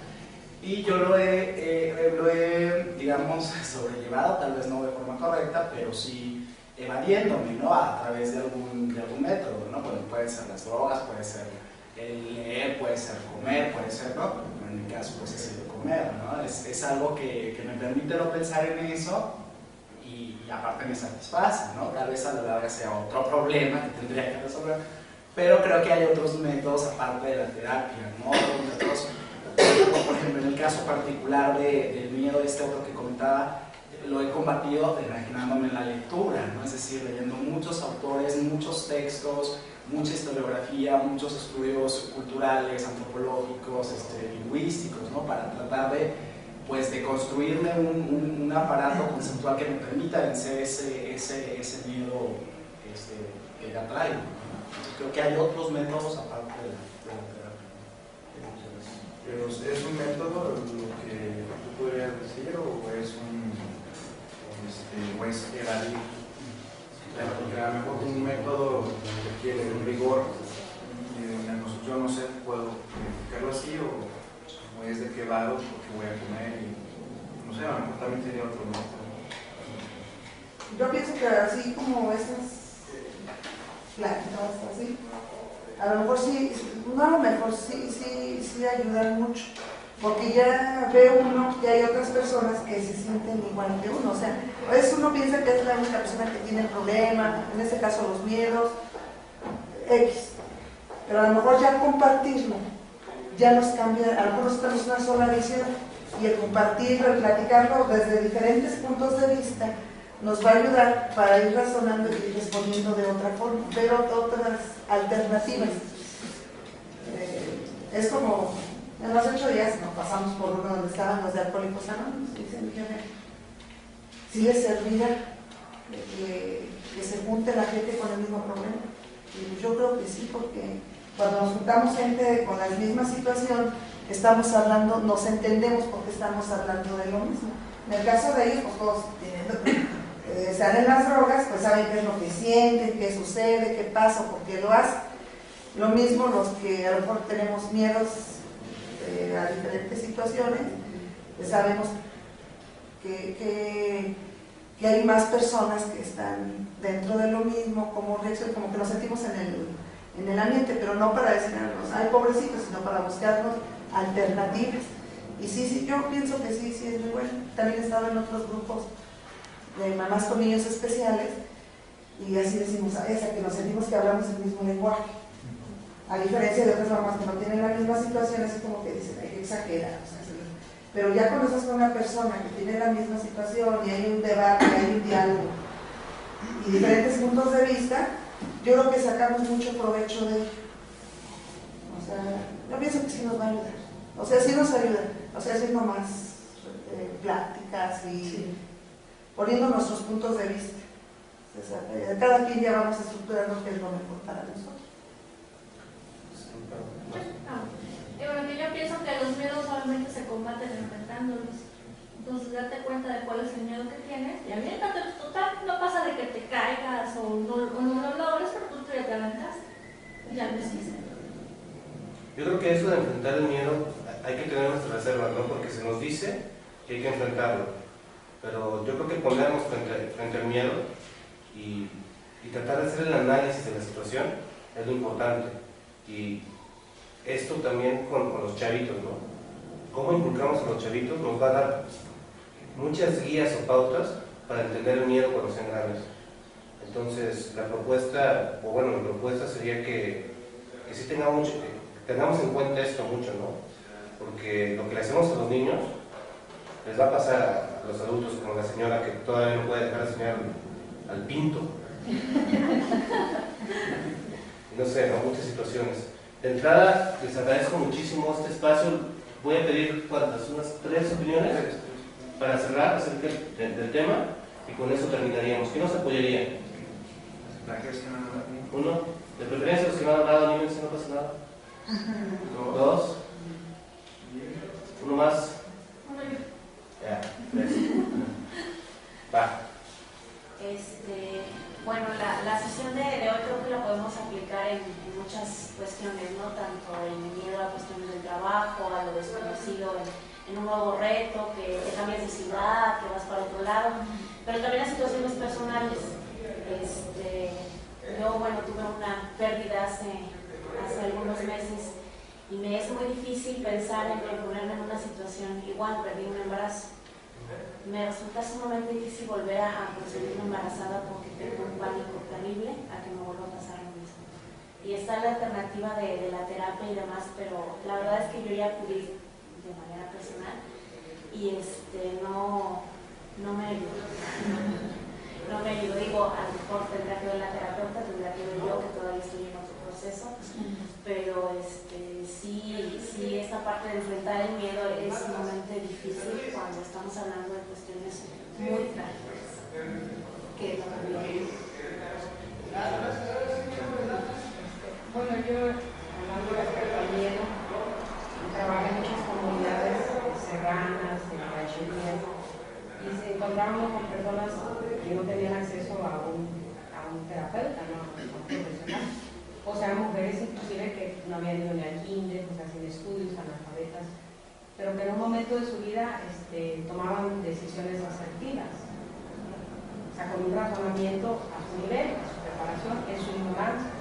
Y yo lo he, digamos, sobrellevado, tal vez no de forma correcta, pero sí evadiéndome, ¿no? A través de algún método, ¿no? Bueno, pueden ser las drogas, puede ser el leer, puede ser comer, puede ser, ¿no? En mi caso, pues es el comer, ¿no? Es algo que me permite no pensar en eso y aparte me satisface, ¿no? Tal vez a la larga sea otro problema que tendría que resolver, pero creo que hay otros métodos aparte de la terapia, ¿no? Otros métodos, por ejemplo, en el caso particular del miedo, otro que comentaba, lo he combatido imaginándome en la lectura, ¿no? Es decir, leyendo muchos autores, muchos textos, mucha historiografía, muchos estudios culturales, antropológicos, lingüísticos, ¿no? Para tratar de construirme un aparato conceptual que me permita vencer ese miedo que ya traigo, ¿no? Creo que hay otros métodos aparte de la terapia. Pero ¿es un método lo que tú podrías decir o es evadir? Porque a lo mejor un método requiere un rigor, yo no sé, puedo explicarlo así o es de que vado porque voy a comer y no sé, a lo mejor también sería otro método. Yo pienso que así como esas pláticas así, a lo mejor sí, no a lo mejor sí ayudan mucho, porque ya ve uno que hay otras personas que se sienten igual que uno, o sea, a veces uno piensa que es la única persona que tiene el problema, en este caso los miedos, X. Pero a lo mejor ya compartirlo, ya nos cambia, a lo mejor nosotros tenemos una sola visión y el compartirlo, el platicarlo desde diferentes puntos de vista nos va a ayudar para ir razonando y respondiendo de otra forma, ver otras alternativas. Es como, en los 8 días nos pasamos por uno donde estaban los de Alcohólicos Anónimos y dicen, ¿sí les servirá que se junte la gente con el mismo problema? Y yo creo que sí, porque cuando nos juntamos gente con la misma situación, estamos hablando, nos entendemos porque estamos hablando de lo mismo. En el caso de ellos, pues todos están en las drogas, pues saben qué es lo que sienten, qué sucede, qué pasa, por qué lo hacen. Lo mismo los que a lo mejor tenemos miedos a diferentes situaciones, pues sabemos que hay más personas que están dentro de lo mismo, como que nos sentimos en el ambiente, pero no para decirnos, ay pobrecitos, sino para buscarnos alternativas. Y sí, yo pienso que sí es muy bueno. También he estado en otros grupos de mamás con niños especiales y así decimos a esa que nos sentimos que hablamos el mismo lenguaje. A diferencia de otras mamás que no tienen la misma situación, es como que dicen, hay que exagerar. O sea, pero ya cuando estás con una persona que tiene la misma situación y hay un debate, hay un diálogo y diferentes puntos de vista, yo creo que sacamos mucho provecho de ello. O sea, yo pienso que sí nos va a ayudar. O sea, sí nos ayuda. O sea, haciendo más pláticas y poniendo nuestros puntos de vista. O sea, cada quien ya vamos a estructurarnos qué es lo mejor para nosotros. Bueno, que yo pienso que los miedos solamente se combaten enfrentándolos. Entonces, date cuenta de cuál es el miedo que tienes y aviéntate, total, no pasa de que te caigas o no lo logres, pero tú ya te aventaste. Ya lo hiciste. Yo creo que eso de enfrentar el miedo hay que tener nuestra reserva, ¿no? Porque se nos dice que hay que enfrentarlo. Pero yo creo que ponernos frente al miedo y tratar de hacer el análisis de la situación es lo importante. Y esto también con los chavitos, ¿no? Cómo inculcamos a los chavitos nos va a dar muchas guías o pautas para entender el miedo cuando sean grandes. Entonces, mi propuesta sería que sí tengamos en cuenta esto mucho, ¿no? Porque lo que le hacemos a los niños les va a pasar a los adultos, como la señora que todavía no puede dejar de enseñar al pinto. No sé, ¿no? Muchas situaciones. De entrada, les agradezco muchísimo este espacio. Voy a pedir, ¿cuántas? Unas 3 opiniones para cerrar acerca del tema y con eso terminaríamos. ¿Qué nos apoyaría? Uno, de preferencia los que no han hablado, anímense, no pasa nada. 2, uno más. Ya, 3. Va. Bueno, la sesión de hoy creo que la podemos aplicar en muchas cuestiones, ¿no? Tanto el miedo a cuestiones del trabajo, a lo desconocido, en un nuevo reto, que cambias de ciudad, que vas para otro lado, pero también a situaciones personales. Yo, tuve una pérdida hace algunos meses y me es muy difícil pensar en ponerme en una situación igual, perdí un embarazo. Me resulta sumamente difícil volver a conseguirme embarazada porque tengo un pánico terrible a que me vuelva a pasar lo mismo. Y está la alternativa de la terapia y demás, pero la verdad es que yo ya acudí de manera personal y no me ayudó. No me ayudó, digo, a lo mejor tendrá que ver la terapeuta, tendrá que ver yo, que todavía estoy en otro proceso, pero sí, esta parte de enfrentar el miedo es sumamente difícil cuando estamos hablando de cuestiones muy frágiles, que es lo que vivimos. Bueno, yo, hablando respecto al miedo, trabajé en muchas comunidades serranas, de rancherías, y se encontrábamos con personas que no tenían acceso a un terapeuta, ¿no? A un profesional. O sea, mujeres inclusive que no habían ido ni al kinder, o sea, sin estudios, analfabetas, pero que en un momento de su vida tomaban decisiones asertivas, o sea, con un razonamiento a su nivel, a su preparación, en su ignorancia.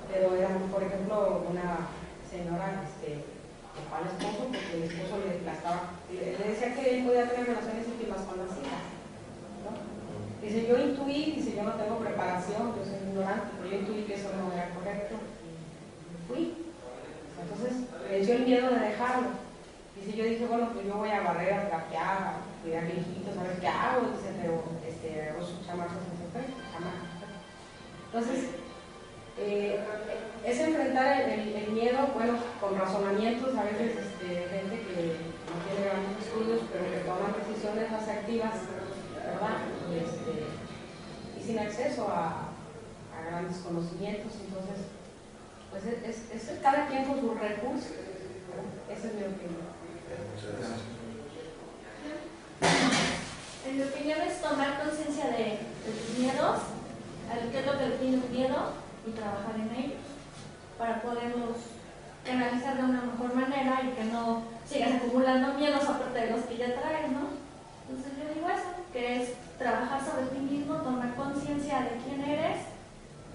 Pero eran, por ejemplo, una señora que fue al esposo porque el esposo le decía que él podía tener relaciones íntimas con las hijas, ¿no? Dice, yo intuí, dice, yo no tengo preparación, yo soy ignorante, pero yo intuí que eso no era correcto. Fui. Entonces me dio el miedo de dejarlo. Y si yo dije, bueno, pues yo voy a barrer, a trapear, a cuidar viejitos, a ver qué hago, dice, pero hago sus chamacos en su fe, Entonces, es enfrentar el miedo, bueno, con razonamientos, a veces gente que no tiene grandes estudios, pero que toman decisiones asertivas, ¿verdad? Y sin acceso a grandes conocimientos, entonces, pues es cada quien con sus recursos. Esa es mi opinión. En mi opinión es tomar conciencia de tus miedos, qué es lo que tienes miedo y trabajar en ellos para poderlos canalizar de una mejor manera y que no sigas acumulando miedos aparte de los que ya traes, ¿no? Entonces yo digo eso, que es trabajar sobre ti mismo, tomar conciencia de quién eres,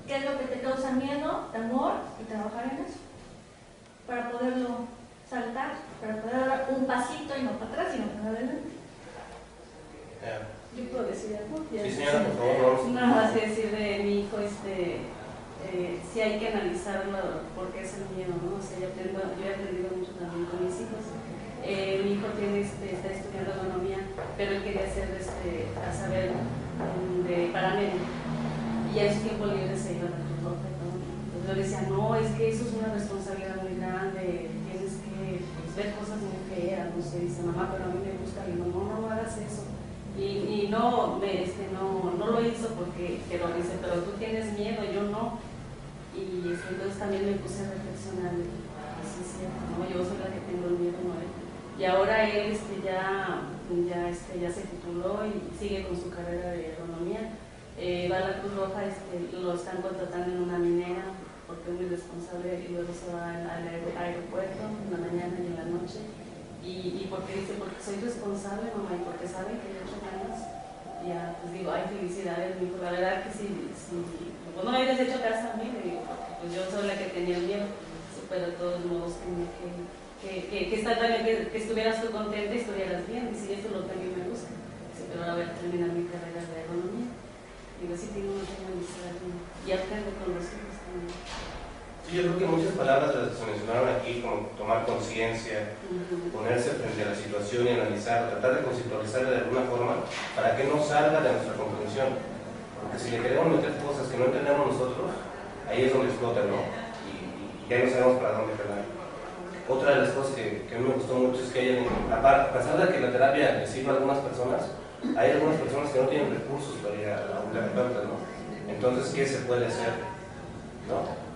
qué es lo que te causa miedo, temor y trabajar en eso para poderlo saltar, para poder dar un pasito y no para atrás, sino para adelante. Yo puedo decir algo. Sí, señora, por favor. Nada más que decir de mi hijo, sí hay que analizarlo porque es el miedo, ¿no? O sea, yo he aprendido mucho también con mis hijos. Mi hijo está estudiando economía, pero él quería ser a saber de paramédico. Y en su tiempo libre se iba a la Cruz Roja y todo. Entonces yo le decía, no, es que eso es una responsabilidad muy grande, tienes que ver cosas muy feas, no sé, dice mamá, pero a mí me gusta, y no hagas eso. Y no lo hizo porque te lo dice, pero tú tienes miedo, yo no. Y entonces también me puse a reflexionar, así es cierto, ¿no? Yo soy la que tengo el miedo, ¿no? Y ahora él ya se tituló y sigue con su carrera de agronomía. Va a la Cruz Roja, lo están contratando en una minera porque es muy responsable y luego se va al aeropuerto en la mañana y en la noche. Y porque dice, porque soy responsable, mamá, y porque saben que yo he hecho ganas. Ya, pues digo, ay, felicidades, mi hijo. La verdad que si pues no me hubieras hecho caso a mí, digo, pues yo soy la que tenía el miedo, pero de todos modos que estuvieras tú contenta y estuvieras bien. Y si eso es lo que a mí me gusta. Sí, pero ahora voy a terminar mi carrera de agronomía. Digo, sí tengo mucha amistad y aprendo con los hijos también. Sí, yo creo que muchas palabras las que se mencionaron aquí, como tomar conciencia, ponerse frente a la situación y analizar, tratar de conceptualizarla de alguna forma para que no salga de nuestra comprensión. Porque si le queremos meter cosas que no entendemos nosotros, ahí es donde explota, ¿no? Y ya no sabemos para dónde pegar. Otra de las cosas que a mí me gustó mucho es que a pesar de que la terapia le sirve a algunas personas, hay algunas personas que no tienen recursos para ir a un terapeuta, ¿no? Entonces, ¿qué se puede hacer? ¿No?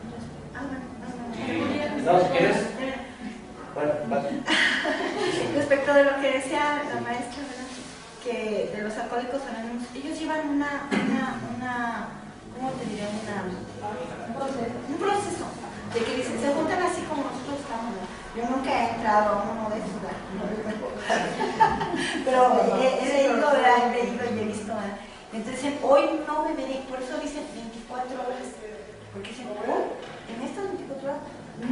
No, si quieres. Bueno, vas. Respecto de lo que decía la maestra, ¿verdad? Que de los alcohólicos anónimos, ellos llevan ¿cómo te diré? Un proceso de que dicen, se juntan así como nosotros estamos. Yo nunca he entrado a uno de esos, pero he leído y he visto. Entonces dicen, hoy no beberé, por eso dicen 24 horas, porque dicen, hoy, en estas 24 horas,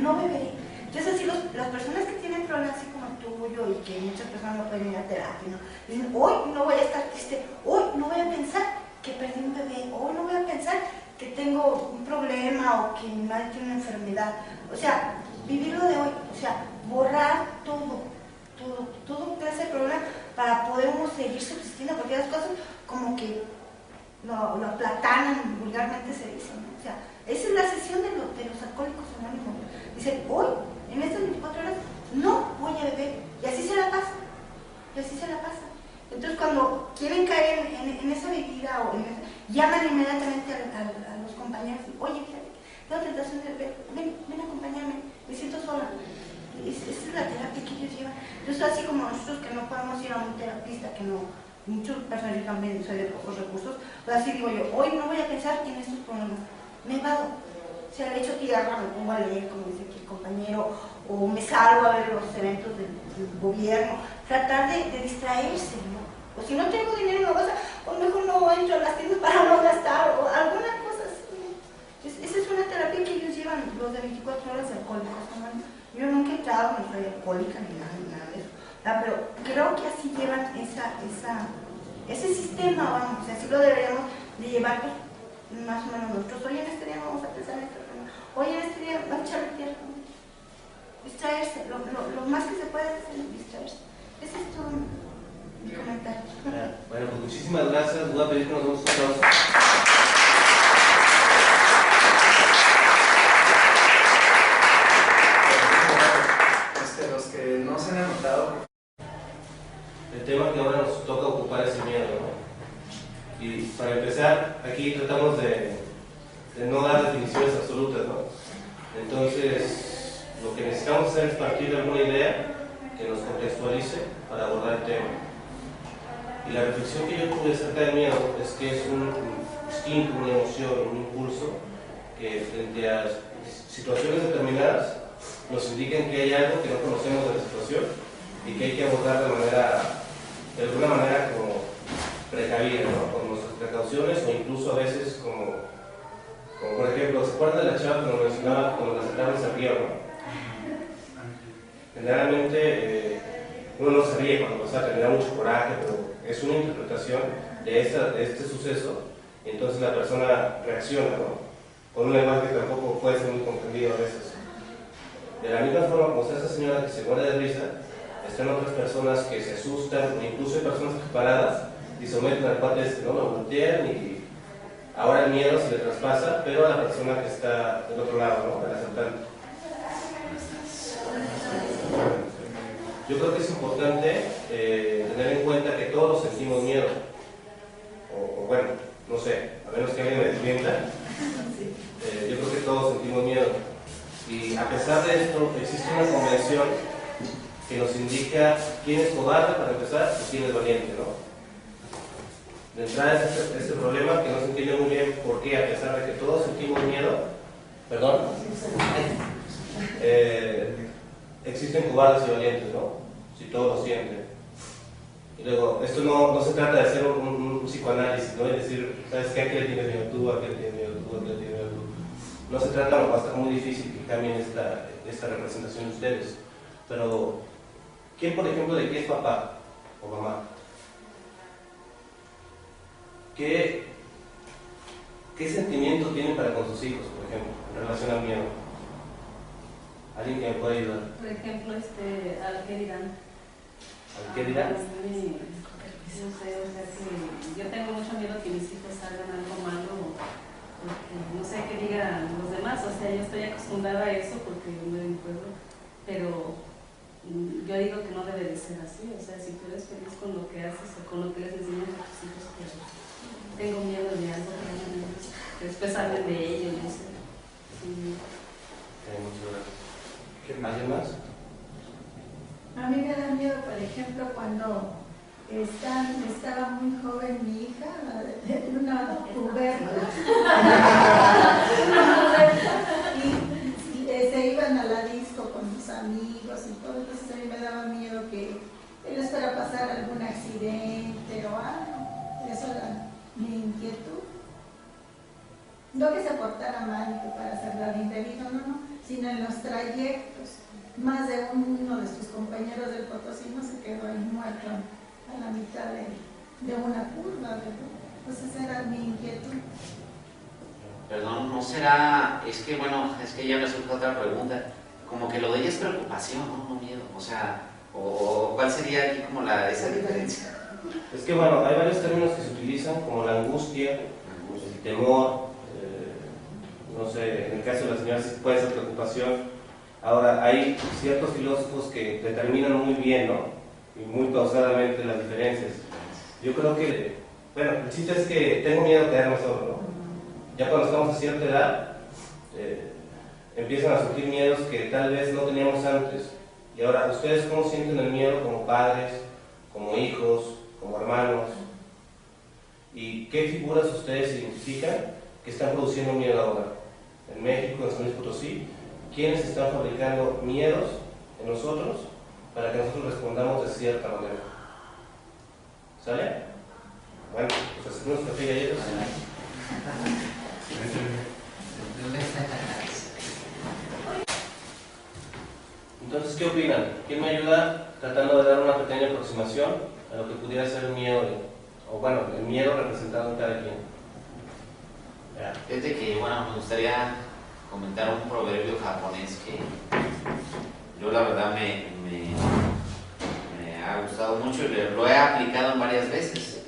no beberé. Entonces así las personas que tienen problemas así como el tuyo y que muchas personas no pueden ir a terapia, ¿no? Dicen, hoy no voy a estar triste, hoy no voy a pensar que perdí un bebé, hoy no voy a pensar que tengo un problema o que mi madre tiene una enfermedad. O sea, vivir lo de hoy, o sea, borrar todo clase de problema para podernos seguir subsistiendo, porque las cosas como que lo aplatanan, vulgarmente se dice, ¿no? O sea, esa es la sesión de los alcohólicos anónimos. Dicen, hoy, en estas 24 horas, no voy a beber, y así se la pasa, Entonces, cuando quieren caer en esa bebida, llaman inmediatamente a los compañeros, oye, fíjate, tengo tentación de beber, ven a acompañarme, me siento sola. Esa es la terapia que ellos llevan. Entonces, así como nosotros que no podemos ir a un terapista, que no, muchos personas también soy de pocos recursos, pues así digo yo, hoy no voy a pensar en estos problemas, me vado. O sea, le echo tierra, me pongo a leer, como dice aquí el compañero, o me salgo a ver los eventos del gobierno, tratar de distraerse, ¿no? O si no tengo dinero en la bolsa, o mejor no entro a las tiendas para no gastar, o alguna cosa así. Entonces, esa es una terapia que ellos llevan, los de 24 horas de alcohólicos, ¿no? Yo nunca he entrado, no soy alcohólica ni nada de eso, pero creo que así llevan ese sistema, vamos, o sea, así lo deberíamos de llevar más o menos nosotros, oye, en este día vamos a pensar en esto, oye, en este día vamos a echarle tierra. Distraerse, lo más que se puede hacer es distraerse. Ese es todo mi comentario. Bueno, pues muchísimas gracias. Voy a pedir que nos demos un aplauso. Los que no se han anotado. El tema que ahora nos toca ocupar es el miedo, ¿no? Y para empezar, aquí tratamos de no dar definiciones absolutas, ¿no? Entonces, lo que necesitamos hacer es partir de alguna idea que nos contextualice para abordar el tema. Y la reflexión que yo tuve acerca del miedo es que es un instinto, una emoción, un impulso que frente a situaciones determinadas nos indican que hay algo que no conocemos de la situación y que hay que abordar de alguna manera como precavida, ¿no? Con nuestras precauciones o incluso a veces como por ejemplo, ¿se acuerdan de la chava que nos mencionaba cuando la sacaron se ríe, ¿no? Generalmente uno no se ríe cuando lo saca, le da mucho coraje, pero es una interpretación de este suceso y entonces la persona reacciona, ¿no? Con un lenguaje que tampoco puede ser muy comprendido a veces. De la misma forma, como está esa señora que se muere de risa, están otras personas que se asustan, o incluso hay personas que paradas y someten al cuate este, ¿no? Lo voltean y ahora el miedo se le traspasa, pero a la persona que está del otro lado, ¿no? El asaltante. Yo creo que es importante tener en cuenta que todos sentimos miedo. O bueno, no sé, a menos que alguien me desmienta, yo creo que todos sentimos miedo. Y a pesar de esto, existe una convención que nos indica quién es cobarde para empezar y quién es valiente, ¿no? De entrada es este problema que no se entiende muy bien por qué, a pesar de que todos sentimos miedo, perdón, existen cobardes y valientes, ¿no? Si todos lo sienten. Y luego, esto no se trata de hacer un psicoanálisis, ¿no? Es decir, ¿sabes qué? ¿A qué le tienes miedo tú? ¿A qué le tienes miedo tú? ¿A qué le tienes miedo tú? No se trata, va a estar muy difícil que cambien esta representación de ustedes. Pero, ¿quién, por ejemplo, de qué es papá o mamá? ¿Qué sentimientos tienen para con sus hijos, por ejemplo, en relación al miedo? ¿Alguien que me pueda ayudar? Por ejemplo, ¿al qué dirán? ¿Al qué dirán? No sé, o sea que yo tengo mucho miedo que mis hijos hagan algo malo, porque no sé qué digan los demás, o sea, yo estoy acostumbrada a eso porque vivo en mi pueblo, pero yo digo que no debe de ser así, o sea, si tú eres feliz con lo que haces o con lo que les enseñas a tus hijos, pues tengo miedo de algo que después hablen de ellos, no sé. Sí. Muchas gracias. ¿Alguien más? A mí me da miedo, por ejemplo, cuando estaba muy joven mi hija, una puberta, y se iban a la disco con sus amigos y todo, entonces a mí me daba miedo que les fuera a pasar algún accidente o algo. Eso era mi inquietud. No que se portara mal y que para hacer nada indebido, no, sino en los trayectos. Más de uno de sus compañeros del Potosino se quedó ahí muerto a la mitad de una curva, ¿verdad? Entonces era mi inquietud. Perdón, ¿no será? Es que ya me surge otra pregunta. Como que lo de ella es preocupación, no miedo. O sea, o ¿cuál sería aquí como esa diferencia? Es que bueno, hay varios términos que se utilizan como la angustia, el temor, no sé, en el caso de la señora puede ser preocupación. Ahora, hay ciertos filósofos que determinan muy bien, ¿no? Y muy pausadamente las diferencias. Yo creo que, bueno, el chiste es que tengo miedo de quedarme solo, ¿no? Ya cuando estamos a cierta edad, empiezan a surgir miedos que tal vez no teníamos antes. Y ahora, ¿ustedes cómo sienten el miedo como padres, como hijos, como hermanos? ¿Y qué figuras ustedes identifican que están produciendo miedo ahora? En México, en San Luis Potosí, ¿quiénes están fabricando miedos en nosotros para que nosotros respondamos de cierta manera? ¿Sale? Bueno, pues hacemos café y galletas. Entonces, ¿qué opinan? ¿Quién me ayuda tratando de dar una pequeña aproximación a lo que pudiera ser el miedo, o bueno, el miedo representado en cada quien? Fíjate que, bueno, me gustaría comentar un proverbio japonés que yo la verdad me ha gustado mucho y lo he aplicado en varias veces.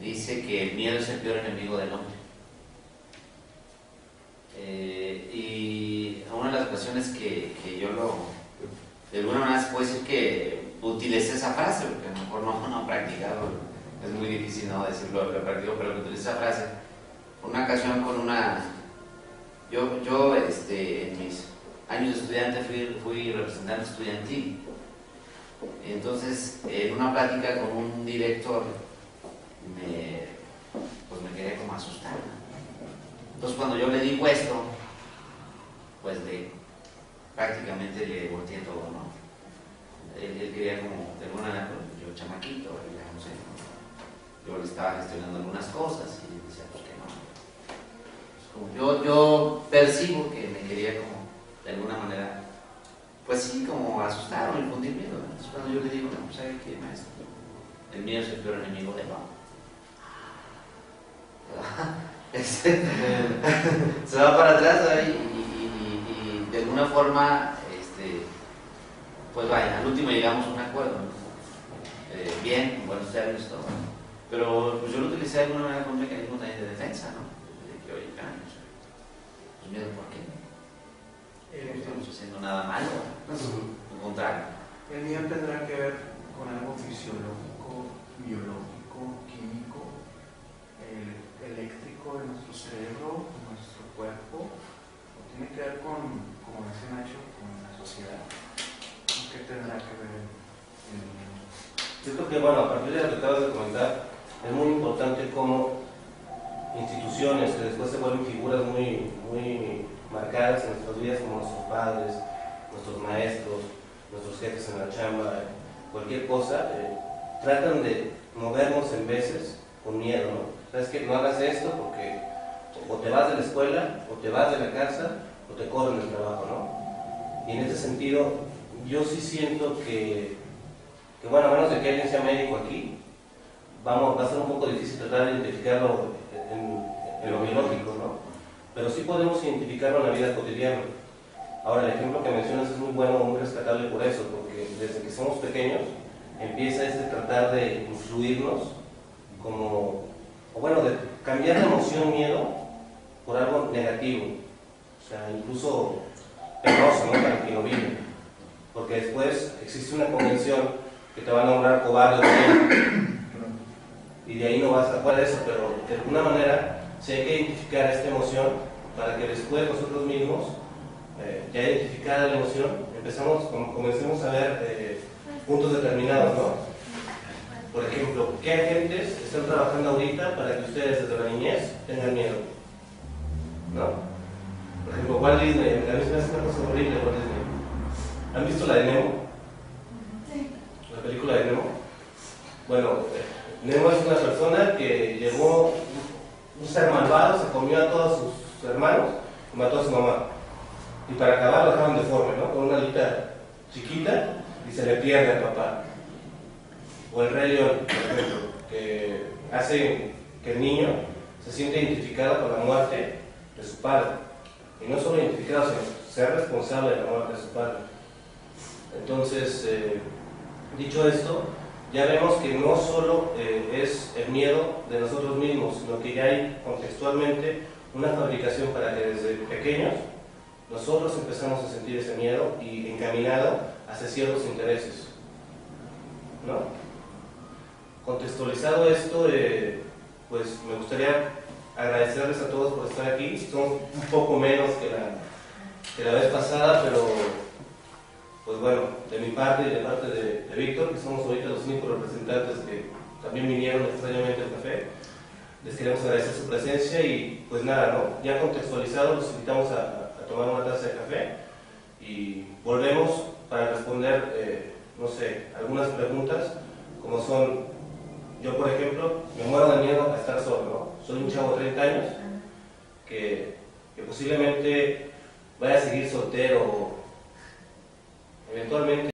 Dice que el miedo es el peor enemigo del hombre. Y una de las ocasiones que yo de alguna manera se puede decir que utilicé esa frase, porque a lo mejor no he practicado, es muy difícil no decirlo, lo practico, pero que utilicé esa frase. Una ocasión con yo en mis años de estudiante fui representante estudiantil. Entonces, en una plática con un director, pues me quedé como asustada. Entonces, cuando yo le digo esto, pues prácticamente le volteé todo, ¿no? Él quería como, de alguna manera, pues, yo chamaquito, ya no sé, ¿no? Yo le estaba gestionando algunas cosas y decía, pues que no. Como yo percibo que me quería como, de alguna manera, pues sí, como asustar o infundir miedo. Entonces, cuando yo le digo, no, ¿sabe qué, maestro? El miedo es el peor enemigo del hombre. Se va para atrás y de alguna forma pues vaya, al último llegamos a un acuerdo, ¿no? Bien, buenos términos, todo, pero pues yo lo utilicé de alguna manera como un mecanismo también de defensa, ¿no? De que, oye, pues miedo, ¿por qué? No estamos haciendo nada malo, al contrario. El miedo tendrá que ver con algo fisiológico, biológico, químico, eléctrico de nuestro cerebro, de nuestro cuerpo, o tiene que ver con, como dice Nacho, con la sociedad. ¿Qué tendrá que ver el miedo? Yo creo que, bueno, a partir de lo que acabas de comentar, es muy importante cómo instituciones que después se vuelven figuras muy marcadas en nuestras vidas, como nuestros padres, nuestros maestros, nuestros jefes en la chamba, cualquier cosa, tratan de movernos en veces con miedo, ¿no? Sabes que no hagas esto porque o te vas de la escuela, o te vas de la casa, o te corren del trabajo, ¿no? Y en ese sentido, yo sí siento que bueno, a menos de que alguien sea médico aquí, va a ser un poco difícil tratar de identificarlo en lo biológico, ¿no? Pero sí podemos identificarlo en la vida cotidiana. Ahora, el ejemplo que mencionas es muy bueno, muy rescatable por eso, porque desde que somos pequeños empieza tratar de influirnos como, o bueno, de cambiar la emoción miedo por algo negativo, o sea, incluso penoso, ¿no? Para quien lo vive, porque después existe una convención que te va a nombrar cobarde o bien, y de ahí no vas a fuera de eso, pero de alguna manera sí hay que identificar esta emoción para que después nosotros mismos, ya identificada la emoción, comencemos a ver puntos determinados, ¿no? Por ejemplo, ¿qué agentes están trabajando ahorita para que ustedes desde la niñez tengan miedo? ¿No? Por ejemplo, Walt Disney, a mí se me hace una cosa horrible Walt Disney. ¿Han visto la de Nemo? Sí. La película de Nemo. Bueno, Nemo es una persona que llegó un ser malvado, se comió a todos sus hermanos y mató a su mamá. Y para acabar lo dejaron deforme, ¿no? Con una alita chiquita y se le pierde al papá. O el Rey León, por ejemplo, que hace que el niño se sienta identificado con la muerte de su padre. Y no solo identificado, sino ser responsable de la muerte de su padre. Entonces, dicho esto, ya vemos que no solo es el miedo de nosotros mismos, sino que ya hay contextualmente una fabricación para que desde pequeños nosotros empezamos a sentir ese miedo y encaminado hacia ciertos intereses, ¿no? Contextualizado esto, pues me gustaría agradecerles a todos por estar aquí. Son un poco menos que la vez pasada, pero pues bueno, de mi parte y de parte de Víctor, que somos ahorita los únicos representantes que también vinieron extrañamente al café, les queremos agradecer su presencia y pues nada, ¿no? Ya contextualizado, los invitamos a tomar una taza de café y volvemos para responder, no sé, algunas preguntas, como son, yo por ejemplo, me muero de miedo a estar solo, ¿no? Soy un chavo de 30 años que posiblemente vaya a seguir soltero o eventualmente